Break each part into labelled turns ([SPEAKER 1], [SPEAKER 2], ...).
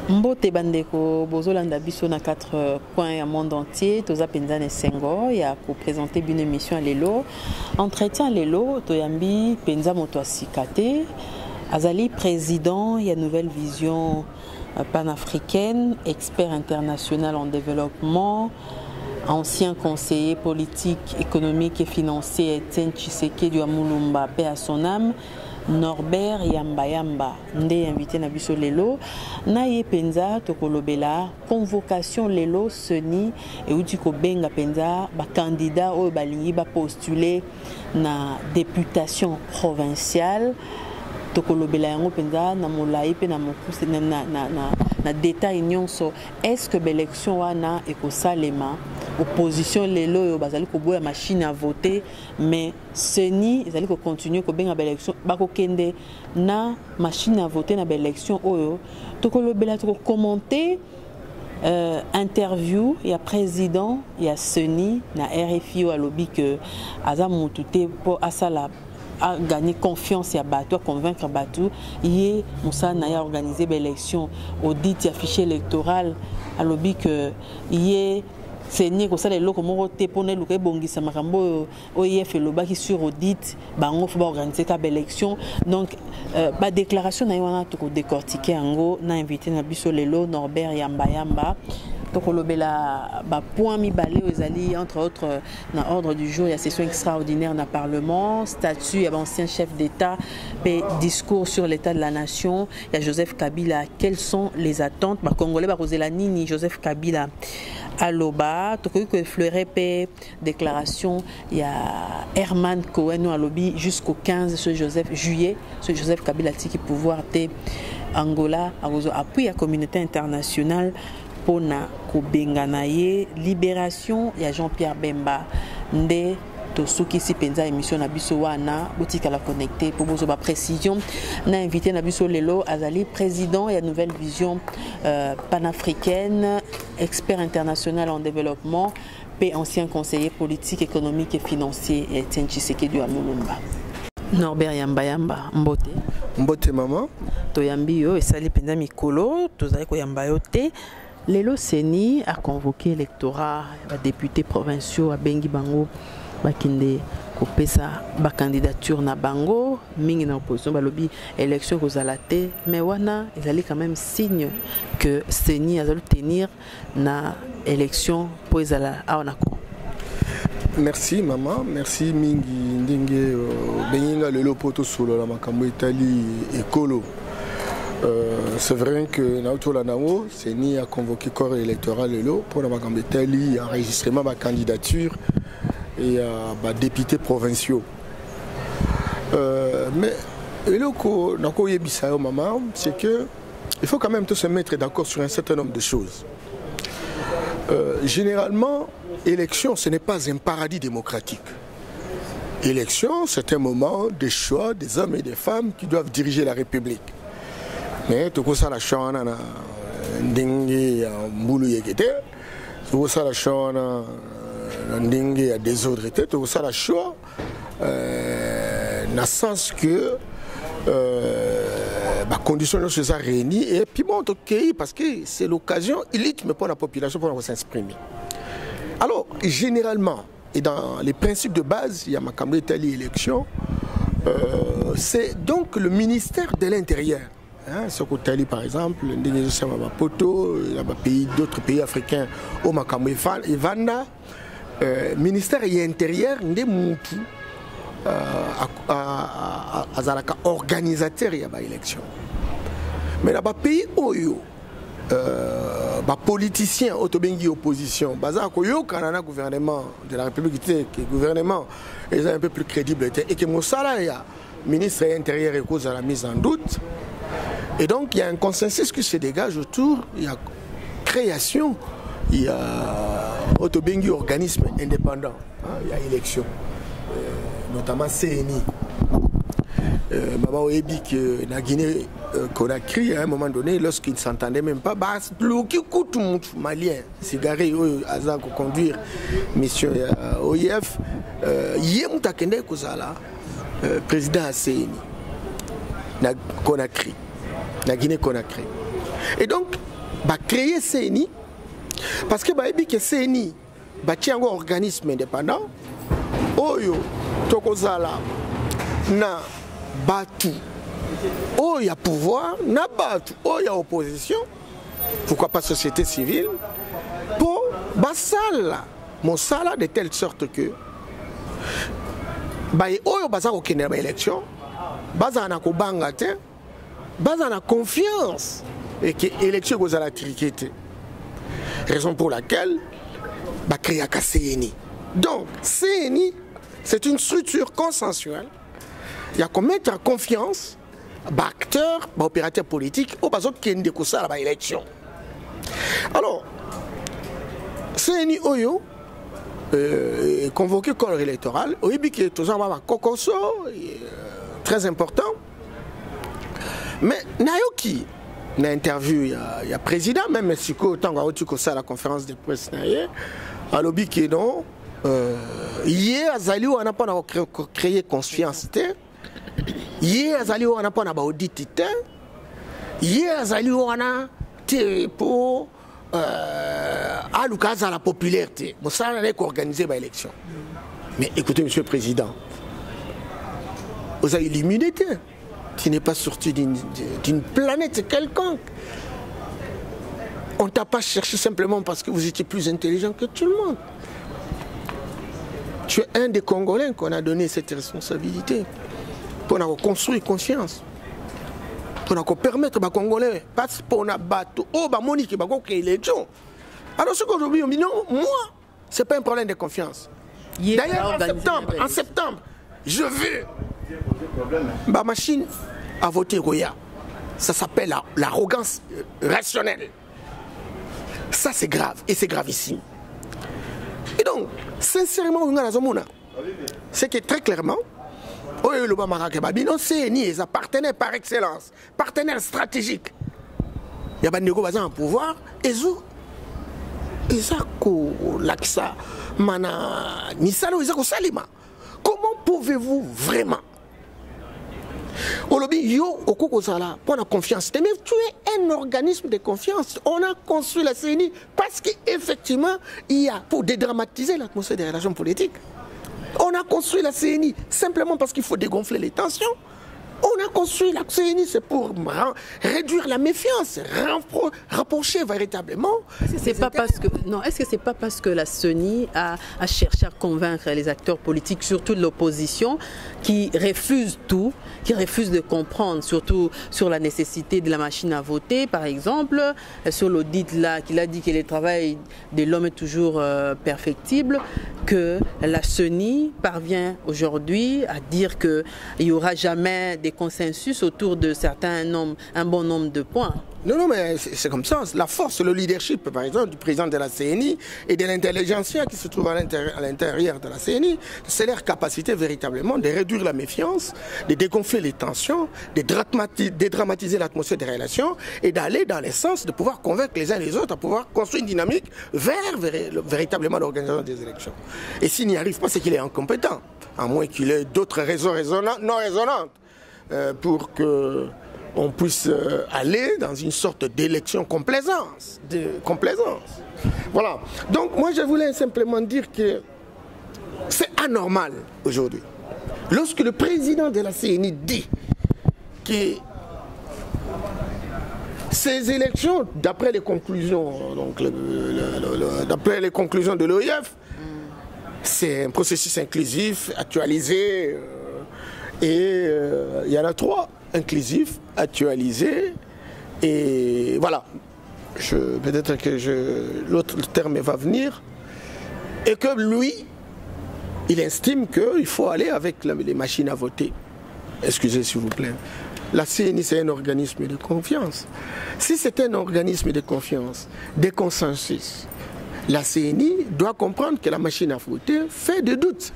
[SPEAKER 1] Mbote bandeko bozolanda biso na 4 coins du monde entier toza penza ne sengo ya ko présenter une émission à lelo entretien lelo toyambi penza moto asikate azali président ya nouvelle vision panafricaine, expert international en développement, ancien conseiller politique, économique et financier Etienne Tshisekedi wa Mulumba, paix à son âme. Norbert Yamba ndé invité na biso lelo na ye penza tokolobela convocation lelo seni et uti ko benga penza ba candidat o balingi ba postuler na députation provinciale tokolobela yango penza na molai pe na mokuse na détail nyonso est-ce que l'élection wana ekosalema opposition lelo yo bazali ko boya machine à voter mais seni ezali ko continuer ko benga l'élection bako kende na machine à voter na l'élection oyo tokolobela to commenter interview ya président ya seni na RFI wa lobi que aza mutute po asala a gagné confiance à Batou, à convaincre Batou. Hier, Moussa Naya a organisé l'élection, audit et affiché électoral. À l'objet que hier, c'est ni que ça les locaux m'ont été pour les locaux bongi ça marambo OIF et le bas qui sur audit, bango faut organiser la élection. Donc, ma déclaration n'a eu tout décortiqué en gros, n'a invité Nabiso Lelo, Norbert Yamba. Donc, le point mi balé aux alliés, entre autres, dans l'ordre du jour, il y a session extraordinaire dans le Parlement, statut, il y a ancien chef d'État, discours sur l'état de la nation, il y a Joseph Kabila. Quelles sont les attentes? Congolais, Nini, Joseph Kabila. Aloba, que fleuret déclaration, il y a Herman Cohen à lobby jusqu'au 15 juillet, ce Joseph Kabila qui pouvoir te Angola, appui à la communauté internationale. Pour na kubenganaye libération ya Jean-Pierre Bemba nde to soki si penza émission na biso wana boutique à la connecter pour bozo ba précision na invité na biso lelo azali président ya nouvelle vision panafricaine, expert international en développement et ancien conseiller politique, économique et financier Etienne Tshisekedi wa Mulumba. Norbert Yamba mbote maman toyambi yo esali penza mikolo tozali ko yamba yo te. Lelo Seni a convoqué l'électorat, les députés provinciaux à Bengi Bango, Bakinde, Kopesa, ba candidature na Bango, mingi na opposition, ba lobby élection aux alaté, mais wana, ils allaient quand même signe que Seni a tenir na élection pour les aonako.
[SPEAKER 2] Merci maman, merci mingi ndenge beninga lelo poto solo la makambo Italie écolo. C'est vrai que Naoto Lanao, Seni a convoqué le corps électoral pour la Italie, enregistrement de ma candidature et à députés provinciaux. Mais c'est que il faut quand même se mettre d'accord sur un certain nombre de choses. Généralement, élection, ce n'est pas un paradis démocratique. Élection, c'est un moment de choix des hommes et des femmes qui doivent diriger la République. Mais tout ça la chana na ndingi ya mbulu yekete tout ça la chana na ndingi ya désordre était tout ça la choix na sens que bah conditions de choses réunies et puis bon ok parce que c'est l'occasion élite mais pour la population pour s'exprimer. Alors généralement et dans les principes de base il y a ma campagne Italie élection c'est donc le ministère de l'Intérieur. Ce côté par exemple, d'autres pays africains, au Makambo Vanda, ministère intérieur, organisateur de l'élection. Mais là, pays Oyo, politiciens, autobengi opposition, le gouvernement de la République, le gouvernement est un peu plus crédible et que Moussala, ministre intérieur, est cause à la mise en doute. Et donc il y a un consensus qui se dégage autour, il y a création, il y a autobengi organisme indépendant, il y a élection, notamment CNI. Maman Oebi que la Guinée Conakry à un moment donné, lorsqu'ils ne s'entendaient même pas, le qui coûte malien, cigarette, Azan pour conduire mission OIF, Yemouta Kende Kozala, président à CNI, na Conakry. La Guinée-Conakry. Et donc, va créer CNI parce que que CNI va un organisme indépendant oyo tokozala na batu oyo pouvoir na batu oyo opposition, pourquoi pas société civile, pour basala mosala de telle sorte que oyo baza kokende ba élection baza na kobanga te baza na confiance et que élection kozala triquete, raison pour laquelle ba créer ka CNI. Donc CNI c'est une structure consensuelle, il y a qu'on mettre en confiance ba acteurs ba opérateurs politiques au bazo kende kosala ba élection. Alors CNI oyo convoqué corps électoral, au début qui est toujours très important. Mais Nayoki, dans l'interview, il y a président, même si ça à la conférence de presse, à l'objet qui est non, hier Azali on n'a pas créé confiance, hier Azali on n'a pas audit, hier Azali on a pour à l'occasion de la popularité, ça n'a pas organisé l'élection. Mais écoutez, Monsieur le Président, vous avez l'immunité. Tu n'es pas sorti d'une planète quelconque. On ne t'a pas cherché simplement parce que vous étiez plus intelligent que tout le monde. Tu es un des Congolais qu'on a donné cette responsabilité pour construire confiance. Pour permettre aux Congolais, parce qu'on a battu, Monique, créer l'élection. Alors ce qu'aujourd'hui on dit non, moi, ce n'est pas un problème de confiance. D'ailleurs, en septembre, je veux ma machine à voter Roya. Ça s'appelle l'arrogance rationnelle. Ça c'est grave, et c'est gravissime. Et donc, sincèrement, c'est que très clairement, c'est un partenaire par excellence, partenaire stratégique. Il y a des négociations en pouvoir, et comment pouvez-vous vraiment pour la confiance, mais tu es un organisme de confiance. On a construit la CNI parce qu'effectivement, il y a pour dédramatiser l'atmosphère des relations politiques. On a construit la CNI simplement parce qu'il faut dégonfler les tensions. On a construit la CNI, c'est pour réduire la méfiance, rapprocher véritablement.
[SPEAKER 1] Est-ce que c'est pas parce que est-ce que c'est pas parce que la CENI a cherché à convaincre les acteurs politiques, surtout de l'opposition, qui refusent tout, qui refusent de comprendre, surtout sur la nécessité de la machine à voter, par exemple, sur l'audit là, qu'il a dit que le travail de l'homme est toujours perfectible, que la CENI parvient aujourd'hui à dire qu'il n'y aura jamais des consensus autour de un bon nombre de points.
[SPEAKER 2] Non, mais c'est comme ça. La force, le leadership, par exemple, du président de la CNI et de l'intelligentsia qui se trouve à l'intérieur de la CNI, c'est leur capacité véritablement de réduire la méfiance, de dégonfler les tensions, de dédramatiser l'atmosphère des relations et d'aller dans le sens de pouvoir convaincre les uns les autres à pouvoir construire une dynamique vers véritablement l'organisation des élections. Et s'il n'y arrive pas, c'est qu'il est incompétent, à moins qu'il ait d'autres raisons non raisonnantes pour que on puisse aller dans une sorte d'élection complaisance. Voilà. Donc moi je voulais simplement dire que c'est anormal aujourd'hui. Lorsque le président de la CNI dit que ces élections, d'après les conclusions, d'après les conclusions de l'OIF, c'est un processus inclusif, actualisé, et il y en a 3. Inclusif, actualisé, et voilà. Peut-être que l'autre terme va venir, et que lui, il estime qu'il faut aller avec les machines à voter. Excusez s'il vous plaît. La CNI, c'est un organisme de confiance. Si c'est un organisme de confiance, de consensus, la CNI doit comprendre que la machine à voter fait de doutes.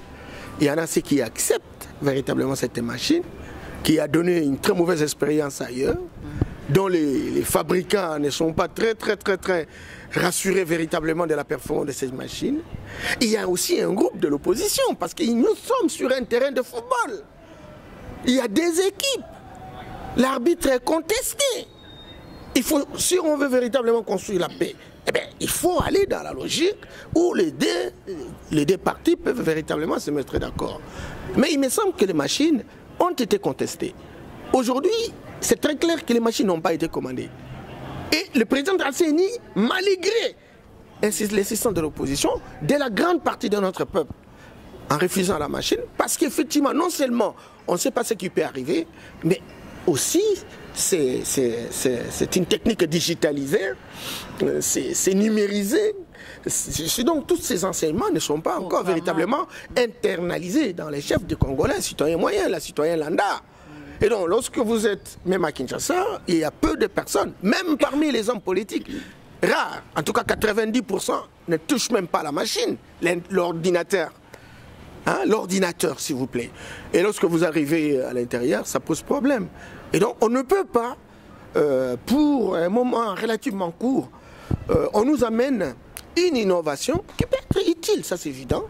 [SPEAKER 2] Il y en a ceux qui acceptent véritablement cette machine, qui a donné une très mauvaise expérience ailleurs, dont les fabricants ne sont pas très rassurés véritablement de la performance de ces machines. Il y a aussi un groupe de l'opposition, parce que nous sommes sur un terrain de football. Il y a des équipes. L'arbitre est contesté. si on veut véritablement construire la paix, eh bien, il faut aller dans la logique où les deux parties peuvent véritablement se mettre d'accord. Mais il me semble que les machines ont été contestées. Aujourd'hui, c'est très clair que les machines n'ont pas été commandées. Et le président de la CENI, malgré l'insistance de l'opposition, de la grande partie de notre peuple, en refusant la machine, parce qu'effectivement, non seulement on ne sait pas ce qui peut arriver, mais aussi c'est une technique digitalisée, c'est numérisé. Donc tous ces enseignements ne sont pas encore véritablement internalisés dans les chefs de Congolais, citoyens moyens, la citoyen lambda. Et donc lorsque vous êtes même à Kinshasa, il y a peu de personnes, même parmi les hommes politiques, rares, en tout cas 90% ne touchent même pas la machine, l'ordinateur. Hein, l'ordinateur, s'il vous plaît. Et lorsque vous arrivez à l'intérieur, ça pose problème. Et donc, on ne peut pas, pour un moment relativement court, on nous amène une innovation qui peut être utile, ça c'est évident,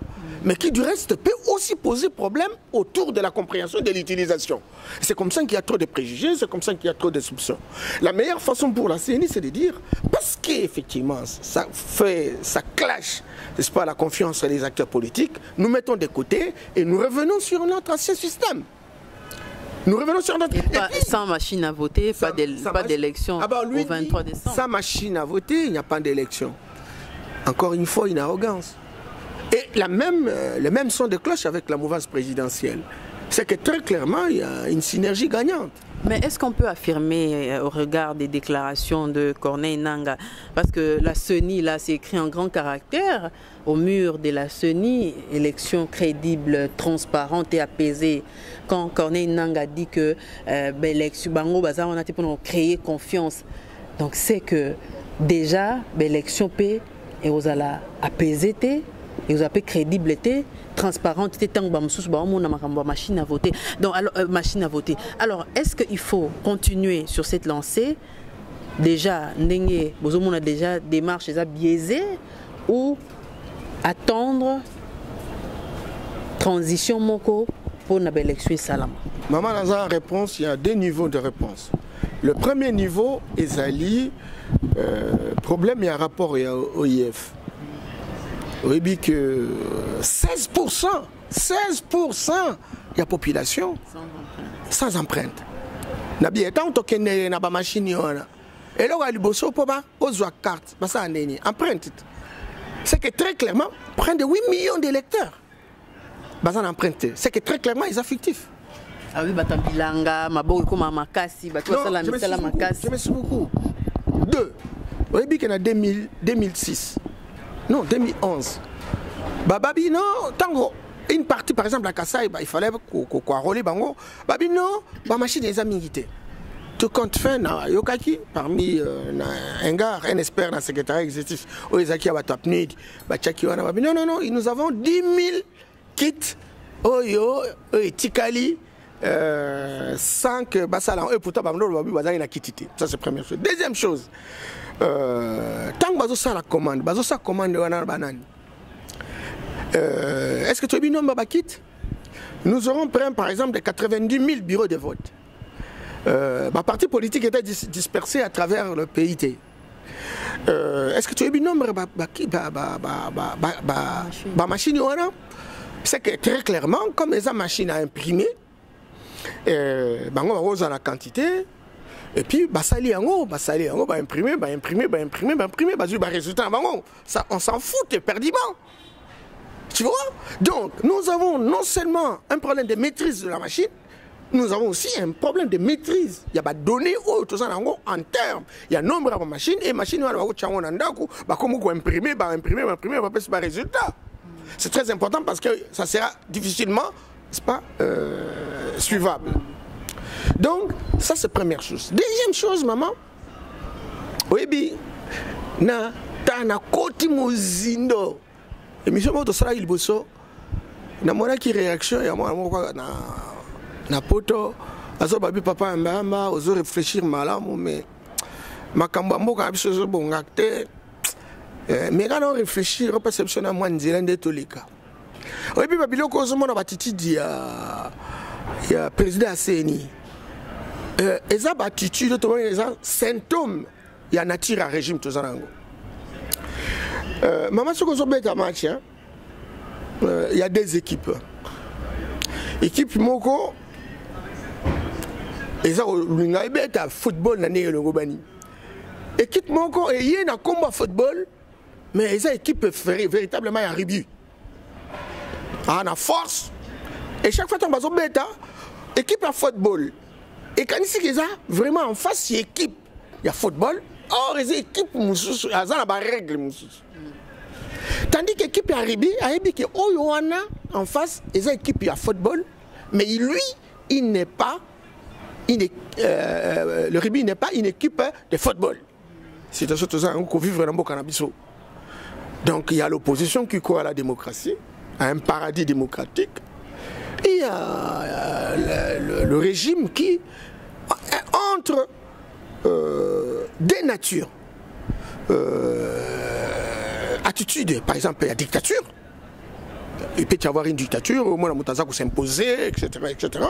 [SPEAKER 2] mais qui du reste peut aussi poser problème autour de la compréhension de l'utilisation. C'est comme ça qu'il y a trop de préjugés, c'est comme ça qu'il y a trop de soupçons. La meilleure façon pour la CENI, c'est de dire, parce qu'effectivement, ça clash, n'est-ce pas, la confiance des acteurs politiques, nous mettons de côté et nous revenons sur notre ancien système. Nous revenons sur notre...
[SPEAKER 1] Sans machine à voter, pas d'élection au 23 décembre.
[SPEAKER 2] Sans machine à voter, il n'y a pas d'élection. Encore une fois, une arrogance. Et le même son de cloche avec la mouvance présidentielle. C'est que très clairement, il y a une synergie gagnante.
[SPEAKER 1] Mais est-ce qu'on peut affirmer au regard des déclarations de Corneille Nangaa, parce que la CENI, là, c'est écrit en grand caractère au mur de la CENI, élection crédible, transparente et apaisée. Quand Corneille Nangaa dit que l'élection, on a été pour créer confiance. Donc c'est que déjà, l'élection peut et vous allez apaiser, et vous avez crédibilité, transparente, machine à voter. Donc, alors, machine à voter. Alors, est-ce qu'il faut continuer sur cette lancée? Déjà, vous avez déjà des démarches biaisées ou attendre transition moko pour une élection salam?
[SPEAKER 2] Maman, dans la réponse, il y a deux niveaux de réponse. Le premier niveau est problème, il y a un rapport au IF. Oui, bien que 16% de la population sans empreinte. Nabi étant tokenné na ba machine yona. Et là où il bosse pour ba ozo carte, ba ça neni empreinte. C'est que très clairement près de 8 millions d'électeurs. Ba ça emprunté. C'est que très clairement ils sont fictifs.
[SPEAKER 1] Ah oui, batabilanga, maboko comme makasi, ba toi ça la misala makasi.
[SPEAKER 2] Je me suis beaucoup. Deux. Oui, bien que en 2006. Non, 2011. Babi, non, tango. Une partie, par exemple, à Kassai, il fallait qu'on enrôle bango. Babi, non, ma machine est amiguité. Tout compte fait, Yokaki, parmi un gars, un expert dans le secrétariat exécutif, Oezaki Abatapnid, Bachaki Wana, Babi, non, nous avons 10 000 kits, Oyo, Tikali, sans que Bassalan, et pourtant, Babi, Bazaï n'a quitté. Ça, c'est la première chose. Deuxième chose, tant que Bazosa la commande, Bazosa commande Wana Banani. Est-ce que tu as vu nombre de kits? Nous aurons pris par exemple de 90 000 bureaux de vote. Ma parti politique était dispersée à travers le PIT. Est-ce que tu as vu nombre de machines? C'est que très clairement, comme les machines à imprimer, on a la quantité. Et puis, imprimer, résultat, on s'en fout éperdument. Tu vois? Donc, nous avons non seulement un problème de maîtrise de la machine, nous avons aussi un problème de maîtrise. Il y a des données en termes. Il y a un nombre de machines et les machines vont imprimer, résultat. C'est très important parce que ça sera difficilement, c'est pas, suivable. Donc, ça c'est la première chose. Deuxième chose, maman, oui, na koti mozindo. Et monsieur Moto Sara il bosso, na mona qui réaction ya moi na poto, azo babi papa mbamba, ozo réfléchir malamu mais makambo mboka biso bon acte. Mais quand on réfléchit, on perception à moi nzela ndetolika. Oui, puis babilo ko zo mona batiti dia ya président CENI. Eza attitude, eza symptôme il y a nature à régime tout ça. Maman, ce qu'on a match, il y a des équipes. Équipe Moko, et ça, il y a football dans le Gobani. Équipe Moko, il y a un combat football, mais il y a une équipe véritablement à rugby. On a force. Et chaque fois, on va bêta, équipe à football. Et quand il y a vraiment en face, il y a équipe. Il y a football. Or, il y a équipe, il y a des règles. Tandis que l'équipe à rugby, en face, il y a équipe à football. Mais lui, il n'est pas. Le rugby n'est pas une équipe de football. C'est surtout ça qu'on vit vraiment au cannabis. Donc, il y a l'opposition qui croit à la démocratie, à un paradis démocratique. Il y a le régime qui, entre des natures, attitudes, par exemple la dictature, il peut y avoir une dictature, au moins la Moutazakou s'imposer, etc., etc.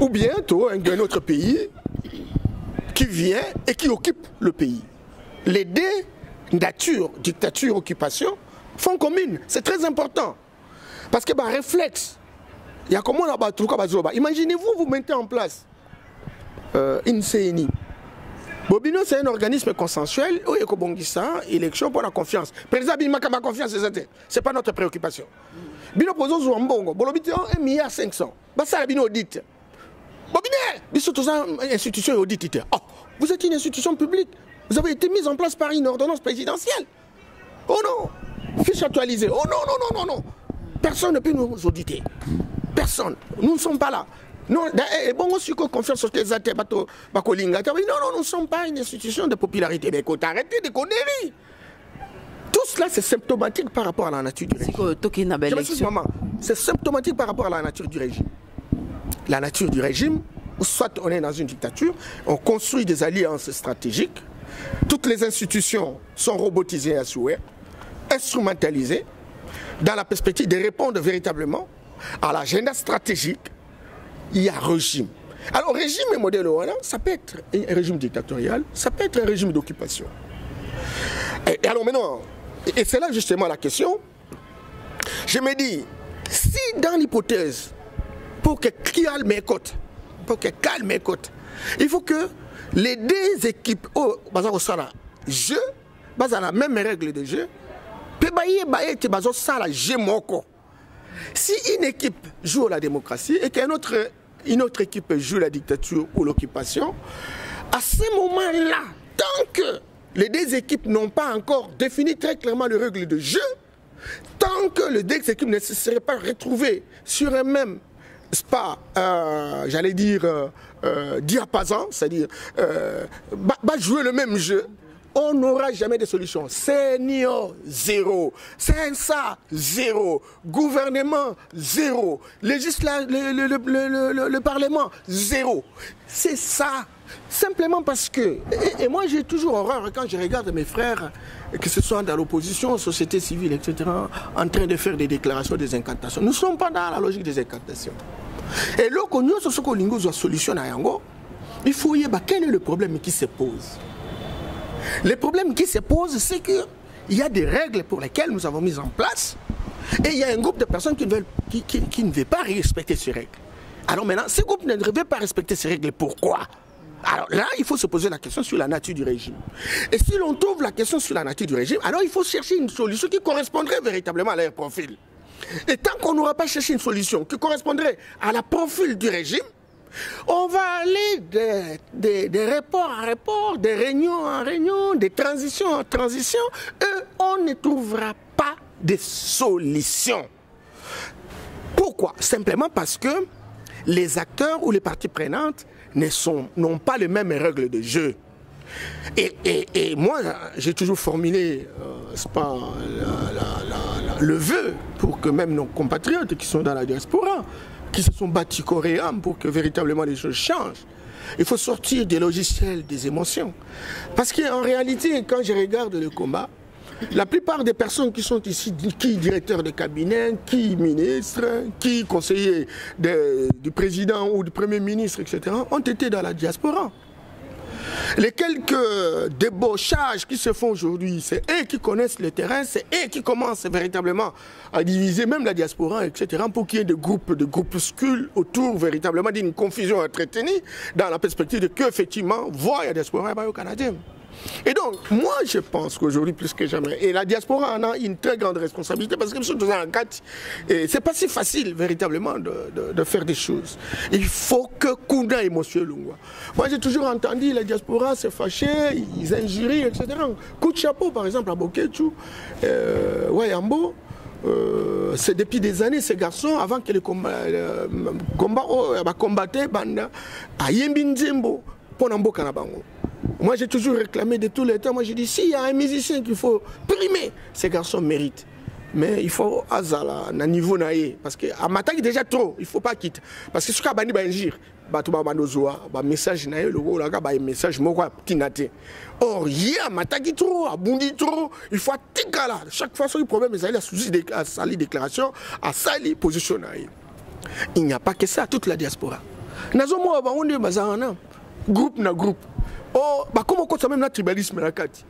[SPEAKER 2] Ou bien un autre pays qui vient et qui occupe le pays. Les deux natures, dictature, occupation, font commune. C'est très important. Parce que réflexe, il y a comment là-bas, imaginez-vous, vous mettez en place une CNI. Bobino, c'est un organisme consensuel où il y a élection pour la confiance. Président Bima ma confiance, c'est pas notre préoccupation. Bino poso Zouambongo, Bolobito 1,5 milliard. Ça, Bino audite. Bobine, Bissot, institution audite. Oh, vous êtes une institution publique. Vous avez été mise en place par une ordonnance présidentielle. Oh non, fiche actualisée. Oh non, non, non, non, non. Personne ne peut nous auditer. Personne. Nous ne sommes pas là. Non, bon, aussi confiance sur tes athées, non, non, nous ne sommes pas une institution de popularité. Mais écoute, arrêtez de conneries. Tout cela, c'est symptomatique par rapport à la nature du régime. C'est symptomatique par rapport à la nature du régime. La nature du régime, soit on est dans une dictature, on construit des alliances stratégiques, toutes les institutions sont robotisées à souhait, instrumentalisées, dans la perspective de répondre véritablement à l'agenda stratégique. Il y a régime. Alors, régime et modèle, ça peut être un régime dictatorial, ça peut être un régime d'occupation. Et alors maintenant, et c'est là justement la question, je me dis, si dans l'hypothèse, pour que calme mes côtes, il faut que les deux équipes, jeu, à la même règle de jeu, si une équipe joue la démocratie et qu'une autre équipe joue la dictature ou l'occupation, à ce moment-là, tant que les deux équipes n'ont pas encore défini très clairement les règles de jeu, tant que les deux équipes ne se seraient pas retrouvées sur un même j'allais dire diapason, c'est-à-dire jouer le même jeu, on n'aura jamais de solution. Senior, zéro. Sensa, zéro. Gouvernement, zéro. Le Parlement, zéro. C'est ça. Simplement parce que... Et moi, j'ai toujours horreur quand je regarde mes frères, que ce soit dans l'opposition, société civile, etc., en train de faire des déclarations, des incantations. Nous ne sommes pas dans la logique des incantations. Et là, quand nous avons une solution à Yango, il faut y avoir quel est le problème qui se pose. Le problème qui se pose, c'est qu'il y a des règles pour lesquelles nous avons mis en place et il y a un groupe de personnes qui ne veulent pas respecter ces règles. Alors maintenant, ce groupe ne veut pas respecter ces règles. Pourquoi? Alors là, il faut se poser la question sur la nature du régime. Et si l'on trouve la question sur la nature du régime, alors il faut chercher une solution qui correspondrait véritablement à leur profil. Et tant qu'on n'aura pas cherché une solution qui correspondrait à la profil du régime, on va aller de rapport à rapport, de réunion en réunion, de transition en transition, et on ne trouvera pas de solution. Pourquoi? Simplement parce que les acteurs ou les parties prenantes n'ont pas les mêmes règles de jeu. Et moi, j'ai toujours formulé le vœu pour que même nos compatriotes qui sont dans la diaspora, qui se sont battus corps et âme pour que véritablement les choses changent. Il faut sortir des logiciels des émotions. Parce qu'en réalité, quand je regarde le combat, la plupart des personnes qui sont ici, qui directeurs de cabinet, qui ministres, qui conseillers du président ou du premier ministre, etc., ont été dans la diaspora. Les quelques débauchages qui se font aujourd'hui, c'est eux qui connaissent le terrain, c'est eux qui commencent véritablement à diviser même la diaspora, etc., pour qu'il y ait des groupuscules autour véritablement d'une confusion entretenue dans la perspective de qu'effectivement, voir la diaspora au Canada. Et donc, moi, je pense qu'aujourd'hui, plus que jamais, et la diaspora en a une très grande responsabilité parce que c'est pas si facile, véritablement, de faire des choses. Il faut que Kunda émotionnel. Moi, j'ai toujours entendu la diaspora se fâcher, ils injurient, etc. Coup de chapeau, par exemple, à Boketu, Wayambo. C'est depuis des années ces garçons avant que les combattaient à Yembinzembo pour Nambo Kanabango. Moi j'ai toujours réclamé de tous les temps, moi j'ai dit s'il y a un musicien qu'il faut primer, ces garçons méritent. Mais il faut azala na niveau naïe parce que à m'attaque déjà trop, il faut pas quitter parce que ce qu'a bani banjir, batuba bandozoa, ba message naïe le gros là ba message moko tinate. Or hier m'attaque trop, abundi trop, il faut tikala. Chaque fois sur le problème ils allaient à sali déclaration, à sali position naïe. Il n'y a pas que ça, toute la diaspora. Nazo mo ba onde bazana groupe na groupe. Oh, bah comment on même le tribalisme la carte.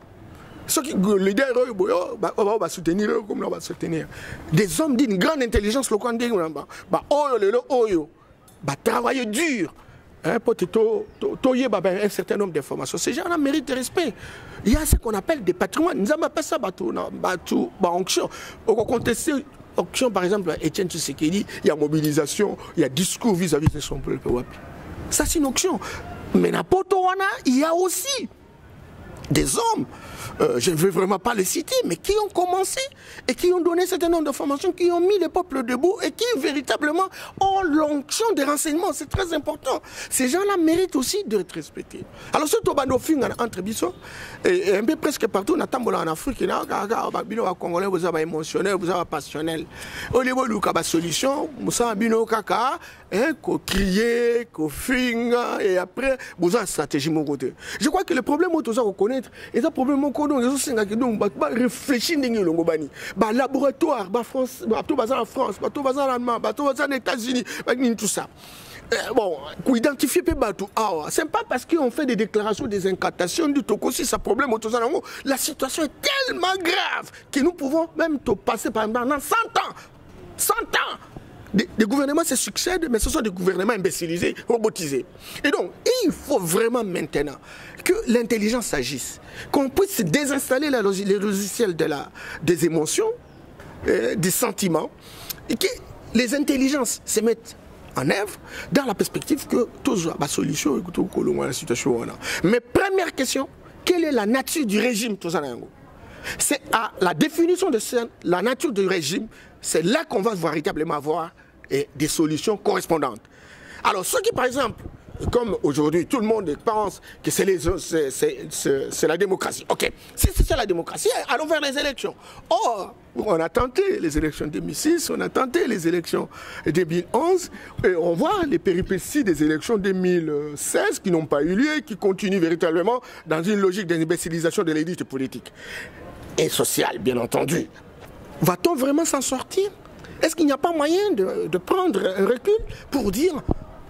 [SPEAKER 2] Ceux qui les leaders on va soutenir comme on va soutenir. Des hommes d'une grande intelligence locale bah travailler dur. Pour un certain nombre d'informations. Ces gens-là méritent de respect. Il y a ce qu'on appelle des patrimoines. Nous n'avons pas ça onction. On va contester onction par exemple Etienne Tshisekedi, il y a mobilisation, il y a discours vis-à-vis de son peuple. Ça c'est une onction. Mais à Potowana, il y a aussi des hommes, je ne veux vraiment pas les citer, mais qui ont commencé et qui ont donné un certain nombre d'informations, qui ont mis le peuple debout et qui véritablement ont l'onction des renseignements. C'est très important. Ces gens-là méritent aussi d'être respectés. Alors, ce Tobandofing entre Bissot, et un peu presque partout, on attend en Afrique, Congolais, vous avez émotionnel, vous avez passionnel. Au niveau de la solution, vous avez un kaka, crier, finga, et après, vous avez une stratégie. Je crois que le problème, vous devez reconnaître, et le problème, donc réfléchir dans laboratoire, France, en France, en Allemagne, en États-Unis, tout ça. Bon, pour identifier c'est pas parce qu'on fait des déclarations, des incantations du Tokosi, ça problème. La situation est tellement grave que nous pouvons même passer pendant 100 ans. 100 ans. Des gouvernements se succèdent, mais ce sont des gouvernements imbécilisés, robotisés. Et donc, il faut vraiment maintenant que l'intelligence agisse, qu'on puisse désinstaller les logiciels des émotions, des sentiments, et que les intelligences se mettent en œuvre dans la perspective que tous la solution et que la situation. Mais première question, quelle est la nature du régime? C'est à la définition de la nature du régime, c'est là qu'on va véritablement avoir des solutions correspondantes. Alors ceux qui par exemple, comme aujourd'hui tout le monde pense que c'est la démocratie. Ok, si c'est la démocratie, allons vers les élections. Or, on a tenté les élections de 2006, on a tenté les élections de 2011, et on voit les péripéties des élections de 2016 qui n'ont pas eu lieu et qui continuent véritablement dans une logique d'imbécilisation de l'élite politique et sociale, bien entendu. Va-t-on vraiment s'en sortir? Est-ce qu'il n'y a pas moyen de prendre un recul pour dire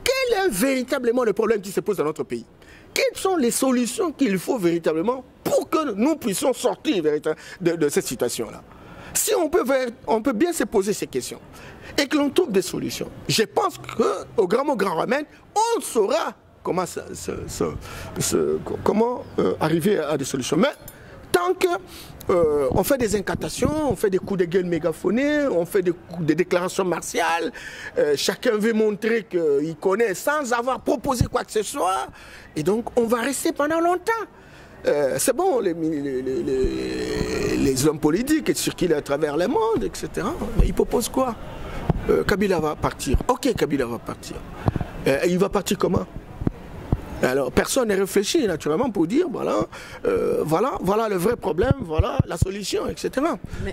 [SPEAKER 2] quel est véritablement le problème qui se pose dans notre pays? Quelles sont les solutions qu'il faut véritablement pour que nous puissions sortir de cette situation-là? Si on peut bien se poser ces questions et que l'on trouve des solutions, je pense qu'au grand remède, on saura comment, comment arriver à des solutions. Mais tant qu'on fait des incantations, on fait des coups de gueule mégaphonés, on fait des déclarations martiales, chacun veut montrer qu'il connaît sans avoir proposé quoi que ce soit, et donc on va rester pendant longtemps. C'est bon, les hommes politiques circulent à travers le monde, etc. Mais ils proposent quoi? Kabila va partir. Ok, Kabila va partir. Il va partir comment? Alors, personne n'est réfléchi naturellement pour dire, voilà le vrai problème, voilà la solution, etc.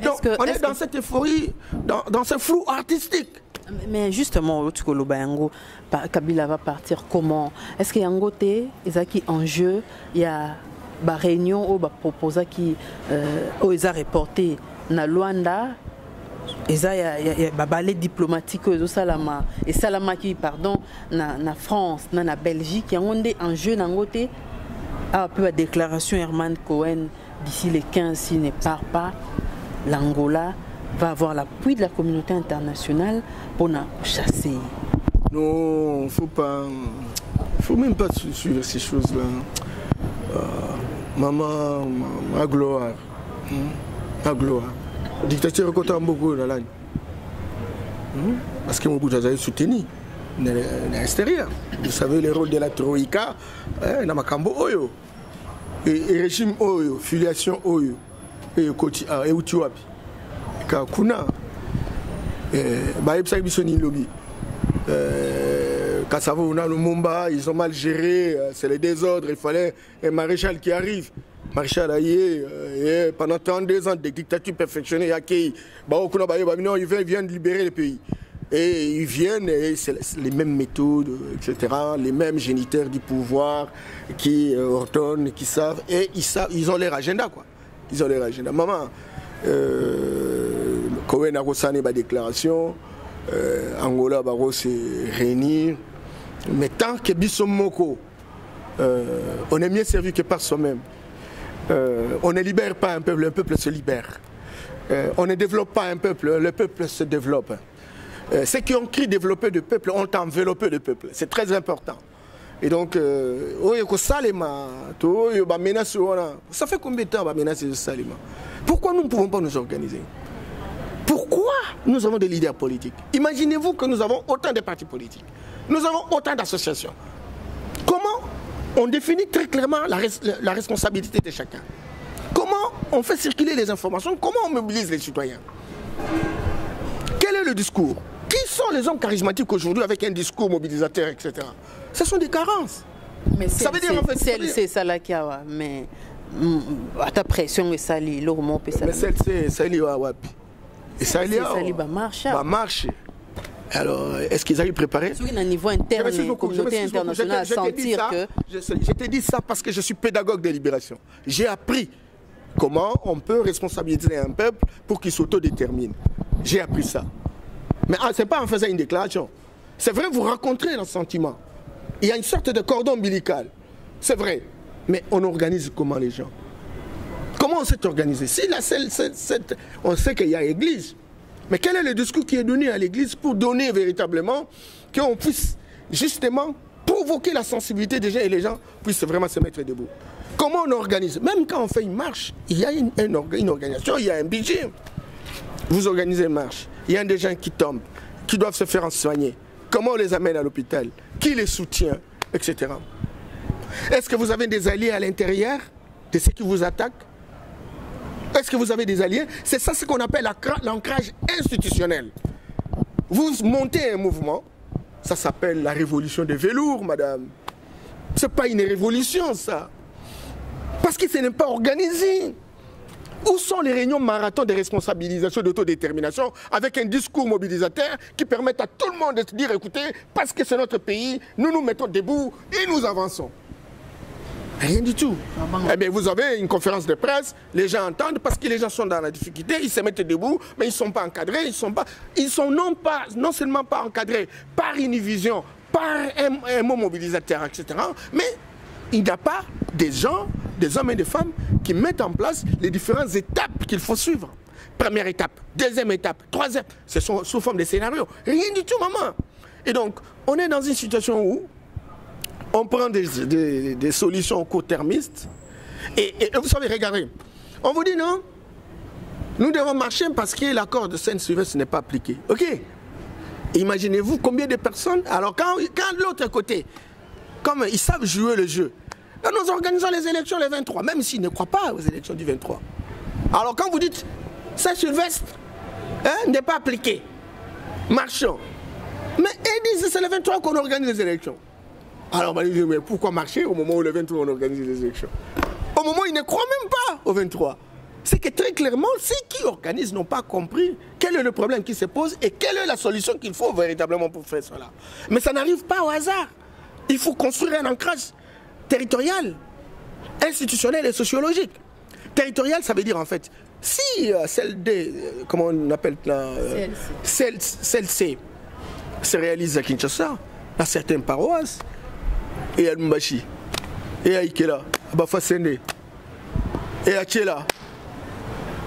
[SPEAKER 2] Donc, on est dans cette euphorie, dans ce flou artistique.
[SPEAKER 1] Mais justement, Kabila va partir comment? Est-ce qu'il y a un côté, il en jeu, il y a une réunion où proposé qui est reporté dans Luanda? Il y a des balais diplomatiques et Salama qui, pardon, na France, na Belgique, il y a un enjeu dans côté un peu la déclaration Herman Cohen, d'ici les 15, s'il ne part pas, l'Angola va avoir l'appui de la communauté internationale pour nous chasser.
[SPEAKER 2] Non, il ne faut même pas suivre ces choses-là. Maman, ma gloire. Ma gloire. Dictature est beaucoup dans l'année. Parce que mon bout a soutenu l'extérieur. Vous savez le rôle de la Troïka dans Makambo Oyo. Et régime Oyo, filiation Oyo. Et Utiwapi. Kuna. Baïb Saïbisoni Lobby. Kassavo, le Mumba, ils ont mal géré, c'est le désordre, il fallait un maréchal qui arrive. Maréchal Aïe, pendant 32 ans de dictature perfectionnée, ils viennent libérer le pays. Et ils viennent, et c'est les mêmes méthodes, etc., les mêmes géniteurs du pouvoir qui ordonnent, qui savent, et ils ont leur agenda, quoi. Ils ont leur agenda. Maman, Cohen a reçu une déclaration, Angola va se réunir, mais tant que Bissomoko, on est mieux servi que par soi-même. On ne libère pas un peuple se libère. On ne développe pas un peuple, le peuple se développe. Ceux qui ont cru développer le peuple ont enveloppé le peuple. C'est très important. Et donc, ça fait combien de temps pourquoi nous ne pouvons pas nous organiser? Pourquoi nous avons des leaders politiques? Imaginez-vous que nous avons autant de partis politiques. Nous avons autant d'associations. Comment on définit très clairement la responsabilité de chacun? Comment on fait circuler les informations? Comment on mobilise les citoyens? Quel est le discours? Qui sont les hommes charismatiques aujourd'hui avec un discours mobilisateur, etc.? Ce sont des carences.
[SPEAKER 1] Mais ça veut dire en fait... C'est ça là qui a... Mais à ta pression, et ça lit, l'homme peut ça.
[SPEAKER 2] Mais c'est ça lit, et ça
[SPEAKER 1] va
[SPEAKER 2] marcher. Alors, est-ce qu'ils arrivent préparés?
[SPEAKER 1] Oui, à niveau interne, la communauté internationale, sentir que...
[SPEAKER 2] Je te dis ça parce que je suis pédagogue de libération. J'ai appris comment on peut responsabiliser un peuple pour qu'il s'autodétermine. J'ai appris ça. Mais ce n'est pas en faisant une déclaration. C'est vrai, vous rencontrez le sentiment. Il y a une sorte de cordon ombilical. C'est vrai. Mais on organise comment les gens? Comment on s'est organisé? Si on sait qu'il y a l'église. Mais quel est le discours qui est donné à l'église pour donner véritablement qu'on puisse justement provoquer la sensibilité des gens et les gens puissent vraiment se mettre debout? Comment on organise? Même quand on fait une marche, il y a une organisation, il y a un budget. Vous organisez une marche, il y a des gens qui tombent, qui doivent se faire soigner. Comment on les amène à l'hôpital? Qui les soutient? Etc. Est-ce que vous avez des alliés à l'intérieur de ceux qui vous attaquent? Est-ce que vous avez des alliés? C'est ça ce qu'on appelle l'ancrage institutionnel. Vous montez un mouvement, ça s'appelle la révolution des velours, madame. Ce n'est pas une révolution, ça. Parce que ce n'est pas organisé. Où sont les réunions marathons de responsabilisation, d'autodétermination, avec un discours mobilisateur qui permette à tout le monde de se dire, écoutez, parce que c'est notre pays, nous nous mettons debout et nous avançons. Rien du tout. Eh bien, vous avez une conférence de presse, les gens entendent parce que les gens sont dans la difficulté, ils se mettent debout, mais ils ne sont pas encadrés, ils sont non seulement pas encadrés par une vision, par un mot mobilisateur, etc., mais il n'y a pas des gens, des hommes et des femmes qui mettent en place les différentes étapes qu'il faut suivre. Première étape, deuxième étape, troisième, ce sont sous forme de scénarios. Rien du tout, maman. Et donc, on est dans une situation où on prend des solutions court-termistes. Et vous savez, regardez, on vous dit non, nous devons marcher parce que l'accord de Saint-Sylvestre n'est pas appliqué. Ok? Imaginez-vous combien de personnes. Alors, quand de l'autre côté, comme ils savent jouer le jeu, nous organisons les élections le 23, même s'ils ne croient pas aux élections du 23. Alors, quand vous dites Saint-Sylvestre n'est pas appliqué, marchons. Mais ils disent c'est le 23 qu'on organise les élections. Alors, on va dire, mais pourquoi marcher au moment où le 23 on organise les élections? Au moment où ils ne croient même pas au 23. C'est que très clairement, ceux qui organisent n'ont pas compris quel est le problème qui se pose et quelle est la solution qu'il faut véritablement pour faire cela. Mais ça n'arrive pas au hasard. Il faut construire un ancrage territorial, institutionnel et sociologique. Territorial, ça veut dire en fait, si celle D, comment on appelle celle-ci se réalise à Kinshasa, à certaines paroisses, et à Lumbashi, et à Ikela, Bafasende et Achela.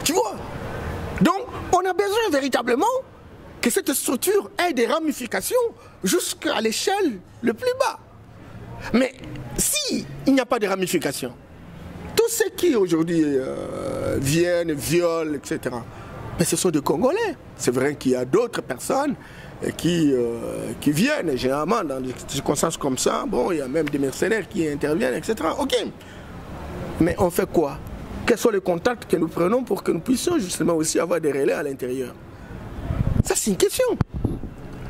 [SPEAKER 2] Tu vois? Donc, on a besoin véritablement que cette structure ait des ramifications jusqu'à l'échelle le plus bas. Mais si il n'y a pas de ramifications, tous ceux qui aujourd'hui viennent, violent, etc., mais ce sont des Congolais. C'est vrai qu'il y a d'autres personnes qui viennent, généralement dans des circonstances comme ça. Bon, il y a même des mercenaires qui interviennent, etc. Ok. Mais on fait quoi? Quels sont les contacts que nous prenons pour que nous puissions justement aussi avoir des relais à l'intérieur? Ça, c'est une question.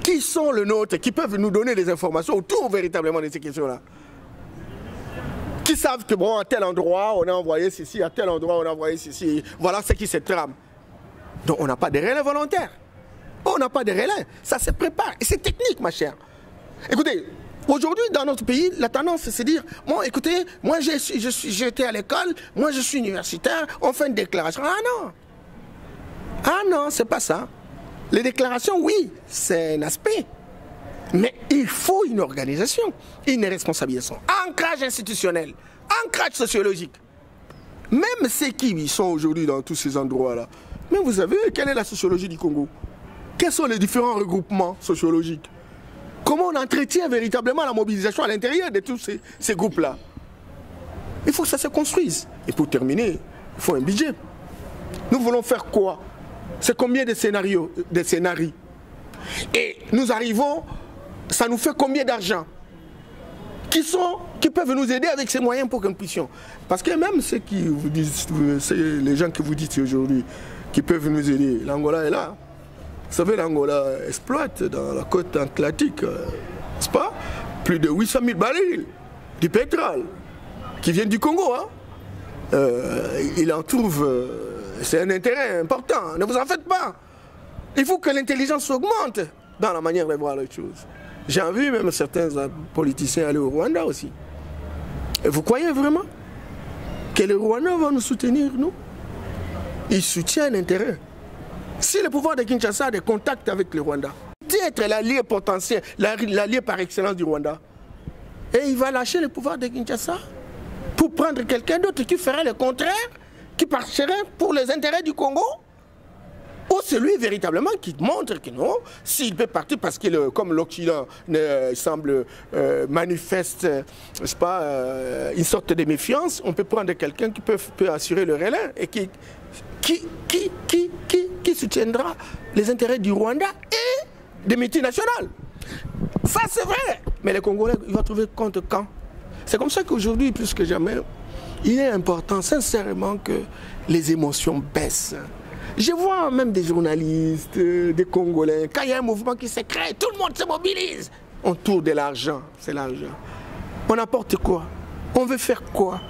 [SPEAKER 2] Qui sont les nôtres qui peuvent nous donner des informations autour véritablement de ces questions-là? Qui savent que, bon, à tel endroit, on a envoyé ceci, à tel endroit, on a envoyé ceci. Voilà ce qui se trame. Donc, on n'a pas de relais volontaires. On n'a pas de relais. Ça se prépare. Et c'est technique, ma chère. Écoutez, aujourd'hui, dans notre pays, la tendance, c'est de dire, bon, écoutez, moi, j'étais à l'école, moi, je suis universitaire, on fait une déclaration. Ah non. Ah non, c'est pas ça. Les déclarations, oui, c'est un aspect. Mais il faut une organisation, une responsabilisation, ancrage institutionnel, ancrage sociologique. Même ceux qui sont aujourd'hui dans tous ces endroits-là, mais vous savez, quelle est la sociologie du Congo? Quels sont les différents regroupements sociologiques? Comment on entretient véritablement la mobilisation à l'intérieur de tous ces groupes-là? Il faut que ça se construise. Et pour terminer, il faut un budget. Nous voulons faire quoi? C'est combien de scénarios, de scénarios? Et nous arrivons, ça nous fait combien d'argent? Qui peuvent nous aider avec ces moyens pour que nous puissions. Parce que même ceux qui vous disent, les gens qui vous disent aujourd'hui, qui peuvent nous aider, l'Angola est là. Vous savez, l'Angola exploite dans la côte atlantique, n'est-ce pas? Plus de 800 000 barils du pétrole qui viennent du Congo. Hein? Il en trouve, c'est un intérêt important. Ne vous en faites pas. Il faut que l'intelligence augmente dans la manière de voir les choses. J'ai vu même certains politiciens aller au Rwanda aussi. Et vous croyez vraiment que le Rwanda va nous soutenir, nous? Il soutient un intérêt. Si le pouvoir de Kinshasa a des contacts avec le Rwanda, être l'allié potentiel, l'allié par excellence du Rwanda, et il va lâcher le pouvoir de Kinshasa pour prendre quelqu'un d'autre qui ferait le contraire, qui partirait pour les intérêts du Congo? Ou celui véritablement qui montre que non, s'il peut partir parce que comme l'Occident semble manifeste, n'est-ce pas, une sorte de méfiance, on peut prendre quelqu'un qui peut assurer le relais et qui soutiendra les intérêts du Rwanda et des multinationales. Ça c'est vrai, mais les Congolais, ils vont trouver compte quand? C'est comme ça qu'aujourd'hui, plus que jamais, il est important sincèrement que les émotions baissent. Je vois même des journalistes, des Congolais, quand il y a un mouvement qui se crée, tout le monde se mobilise. On tourne de l'argent, c'est l'argent. On apporte quoi? On veut faire quoi?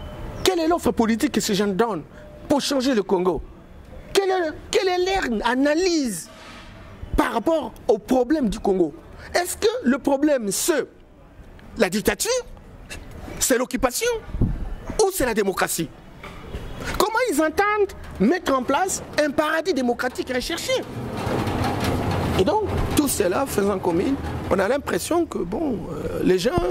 [SPEAKER 2] Quelle est l'offre politique que ces gens donnent pour changer le Congo? Quelle est leur analyse par rapport au problème du Congo? Est-ce que le problème, c'est la dictature? C'est l'occupation? Ou c'est la démocratie? Comment ils entendent mettre en place un paradis démocratique recherché? Et donc, tout cela faisant commune, on a l'impression que bon, les gens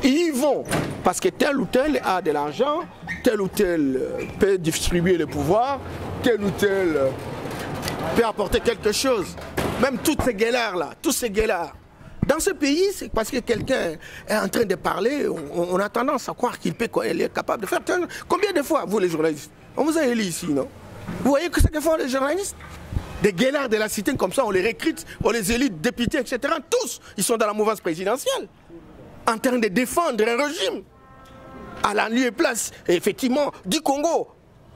[SPEAKER 2] y vont parce que tel ou tel a de l'argent, tel ou tel peut distribuer le pouvoir, tel ou tel peut apporter quelque chose. Même toutes ces guélards-là, tous ces guélards. Dans ce pays, c'est parce que quelqu'un est en train de parler, on a tendance à croire qu'il est capable de faire. Combien de fois, vous les journalistes, on vous a élu ici, non? Vous voyez que ce que font les journalistes? Des guélards de la cité comme ça, on les recrute, on les élit députés, etc. Tous, ils sont dans la mouvance présidentielle, en train de défendre un régime à la lieu et place, effectivement, du Congo.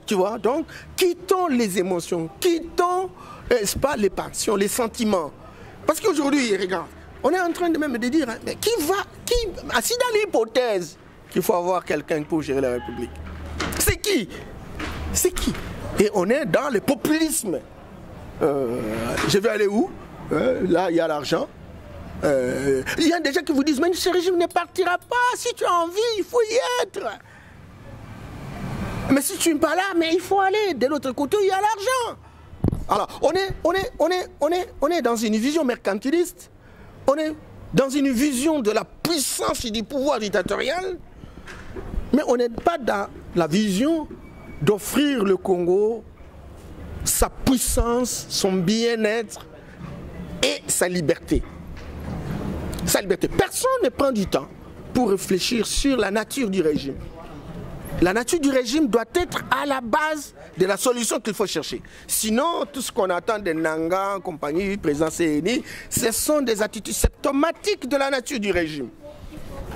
[SPEAKER 2] Tu vois, donc, quittons les émotions, quittons, n'est-ce pas, les passions, les sentiments. Parce qu'aujourd'hui, regarde, on est en train de même de dire, mais assis dans l'hypothèse qu'il faut avoir quelqu'un pour gérer la République. C'est qui? C'est qui? Et on est dans le populisme. Je vais aller où? Là, il y a l'argent. Il y a des gens qui vous disent, mais ce régime ne partira pas. Si tu as envie, il faut y être. Mais si tu n'es pas là, mais il faut aller. De l'autre côté, il y a l'argent. Alors, on est dans une vision mercantiliste. On est dans une vision de la puissance et du pouvoir dictatorial Mais on n'est pas dans la vision d'offrir le Congo sa puissance, son bien-être et sa liberté. Sa liberté. Personne ne prend du temps pour réfléchir sur la nature du régime. La nature du régime doit être à la base de la solution qu'il faut chercher. Sinon, tout ce qu'on attend de Nanga, compagnie, président CNI, ce sont des attitudes symptomatiques de la nature du régime.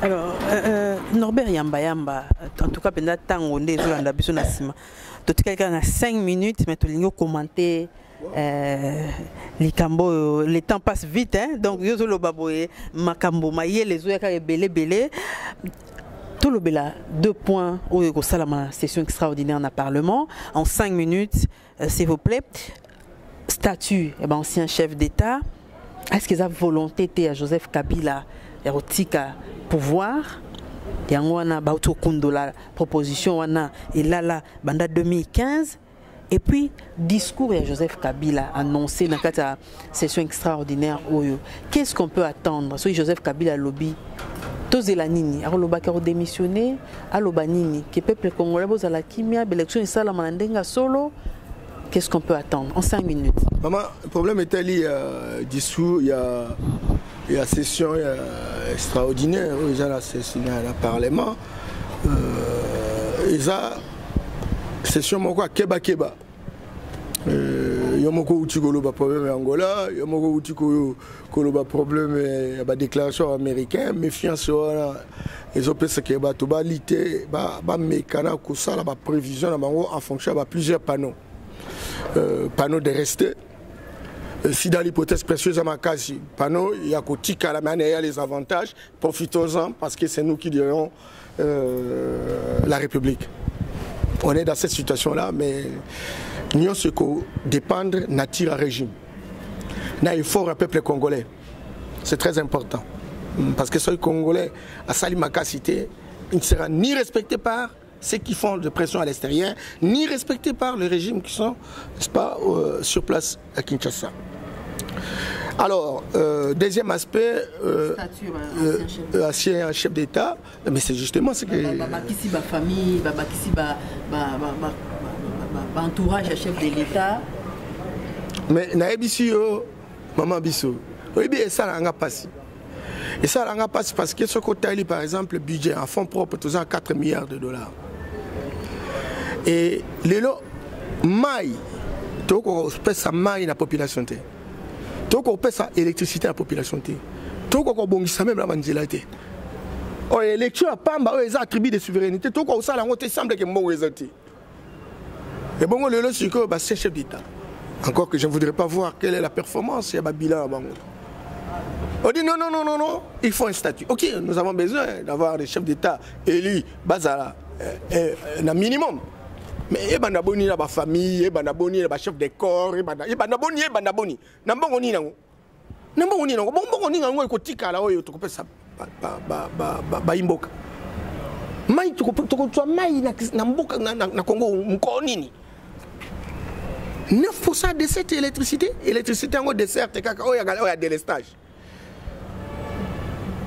[SPEAKER 1] Alors, Norbert Yamba, en tout cas, pendant tant on est dans la biso nasima. Tout quelqu'un a 5 minutes, mais tu l'as commenté. Le temps passe vite, hein? Donc yo zolo baboye makambo maye les oya ka belé. Tout le bela 2 points où il y a la session extraordinaire dans le Parlement. En 5 minutes, s'il vous plaît. Statut, ancien chef d'État. Est-ce qu'il y a volonté de Joseph Kabila de pouvoir? Il y a une proposition et là, banda 2015. Et puis, discours de Joseph Kabila annoncé dans la session extraordinaire. Qu'est-ce qu'on peut attendre? Si Joseph Kabila lobby. Tozela nini aloba ka démissionner aloba nini que peuple congolais bozala kimia élection sala mandenga solo. Qu'est-ce qu'on peut attendre en 5 minutes?
[SPEAKER 2] Maman, le problème est il y a discours, il y a session extraordinaire, il y a la session à Parlement, il y a session moko keba. Il y a un problème en Angola, il y a un problème de déclaration américaine, méfiance les opérations qui sont lité, la prévision en fonction de plusieurs panneaux. Panneaux de rester. Si dans l'hypothèse précieuse à Makasi, panneau, il y a il y a les avantages, profitons-en parce que c'est nous qui dirons la République. On est dans cette situation-là, mais nous ce qu'on dépendre nature à régime. Là, il faut un peuple congolais. C'est très important. Parce que ce Congolais, à Salimakacité, il ne sera ni respecté par ceux qui font de pression à l'extérieur, ni respecté par le régime qui sont, n'est-ce pas, sur place à Kinshasa. Alors, deuxième aspect, ancien chef d'État, mais c'est justement ce que...
[SPEAKER 1] famille, entourage à chef de l'État.
[SPEAKER 2] Mais naïbisi maman biso, oui bien ça n'a pas passé. Et ça n'a pas passé parce que ce côté par exemple le budget en fonds propres tous à 4 milliards de dollars. Et les lots maille, tout qu'on paie sa maille la population té, tout qu'on paie sa électricité à la population té, tout qu'on bongisa même la mangelate. Oh élection à Pamba, ils attribuent des souverainetés, tout qu'on ça la honte semble que mon résultat. Et bon, le lot, c'est chef d'État. Encore que je ne voudrais pas voir quelle est la performance, il y a un bilan. On dit non, il faut un statut. Ok, nous avons besoin d'avoir des chefs d'État élus, Bazala, un minimum. Mais il y a la famille, il y a le chef de corps, il y a Bandaboni. Il 9% de cette électricité en dessert, il y a délestage.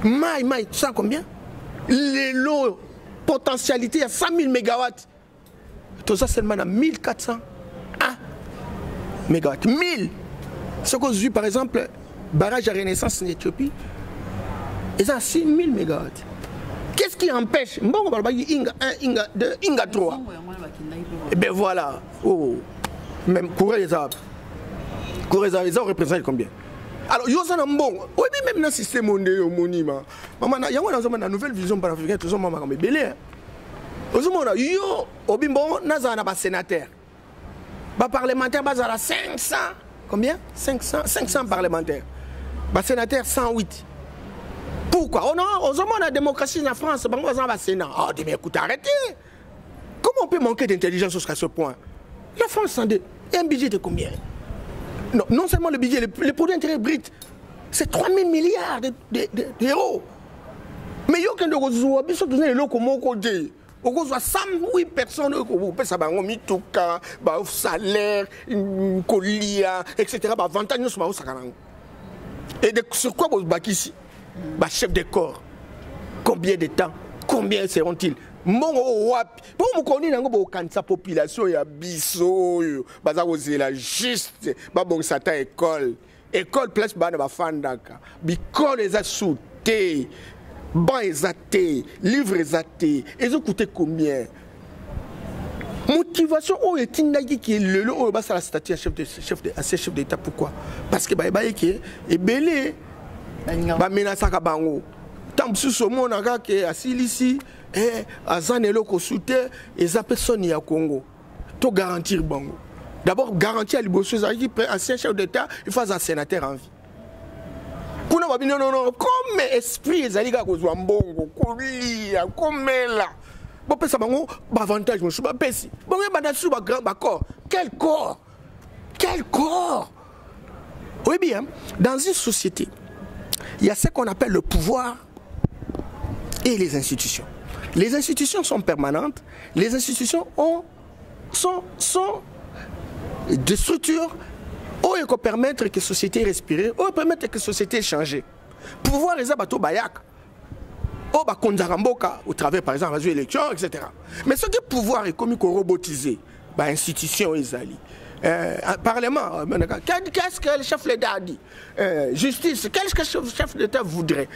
[SPEAKER 2] Maï, tu sais combien? Les lots, potentialité, il y a 100 000 mégawatts. Tout ça seulement à 1400 mégawatts. 1000. Ce qu'on vu par exemple, barrage à Renaissance en Éthiopie, ils ont 6 000 mégawatts. Qu'est-ce qui empêche? Inga 2, Inga 3. Et bien voilà. Oh. Même Koureza représente combien? Alors, il y a un bon. Oui, même dans le système mondial, maman, il y a une nouvelle vision panafricaine, tout ça, maman, comme belé. Il y a un sénateur. Les parlementaires, ils ont 500. Combien? 500 parlementaires. Les sénateurs, 108. Pourquoi? Oh non, la démocratie en France, ils ont un Sénat. Oh, mais écoute, arrêtez. Comment on peut manquer d'intelligence jusqu'à ce point? La France, il y a un budget de combien? Non seulement le budget, le produit intérieur brut, c'est 3 000 milliards d'euros. Mais il y a aucun de vos habits, il y a côté. On a 108 personnes qui ont mis tout cas, salaire, colia, etc. Et sur quoi vous bâtissez ici? Chef de corps. Combien de temps? Combien seront-ils? mbongo wapi po mukoni nango bo kanisa population ya biso oyo baza kozela juste babongisa ta école place bana bafandaka bikole eza souté ban eza te livre eza te ezo coûter combien motivation oyo etindaki ki lelo oyo basala statut ya chef d'état pourquoi parce que baye ki ebele bamenasaka bango tant susu omonaka ke asilisi azan eloko soute eza personne ya Congo to garantir bango d'abord garantir liboso ezalaki ancien chef d'état il faut un sénateur en vie kuna babi non comme esprit ezali kaka kozwa mbongo kolia komela bopesa bango bavantage mosusu bapesi bongo banda susu bacorps quel corps oui bien dans une société il y a ce qu'on appelle le pouvoir et les institutions. Les institutions sont permanentes, les institutions sont des structures qui permettent que la société respire, qui permettent que la société change. Pouvoir les abattre au bayak, au travers par exemple de l'élection, etc. Mais ce qui est pouvoir est comme robotisé, institution les alliés. Parlement, qu'est-ce que le chef d'État a dit? Justice, qu'est-ce que le chef d'État voudrait?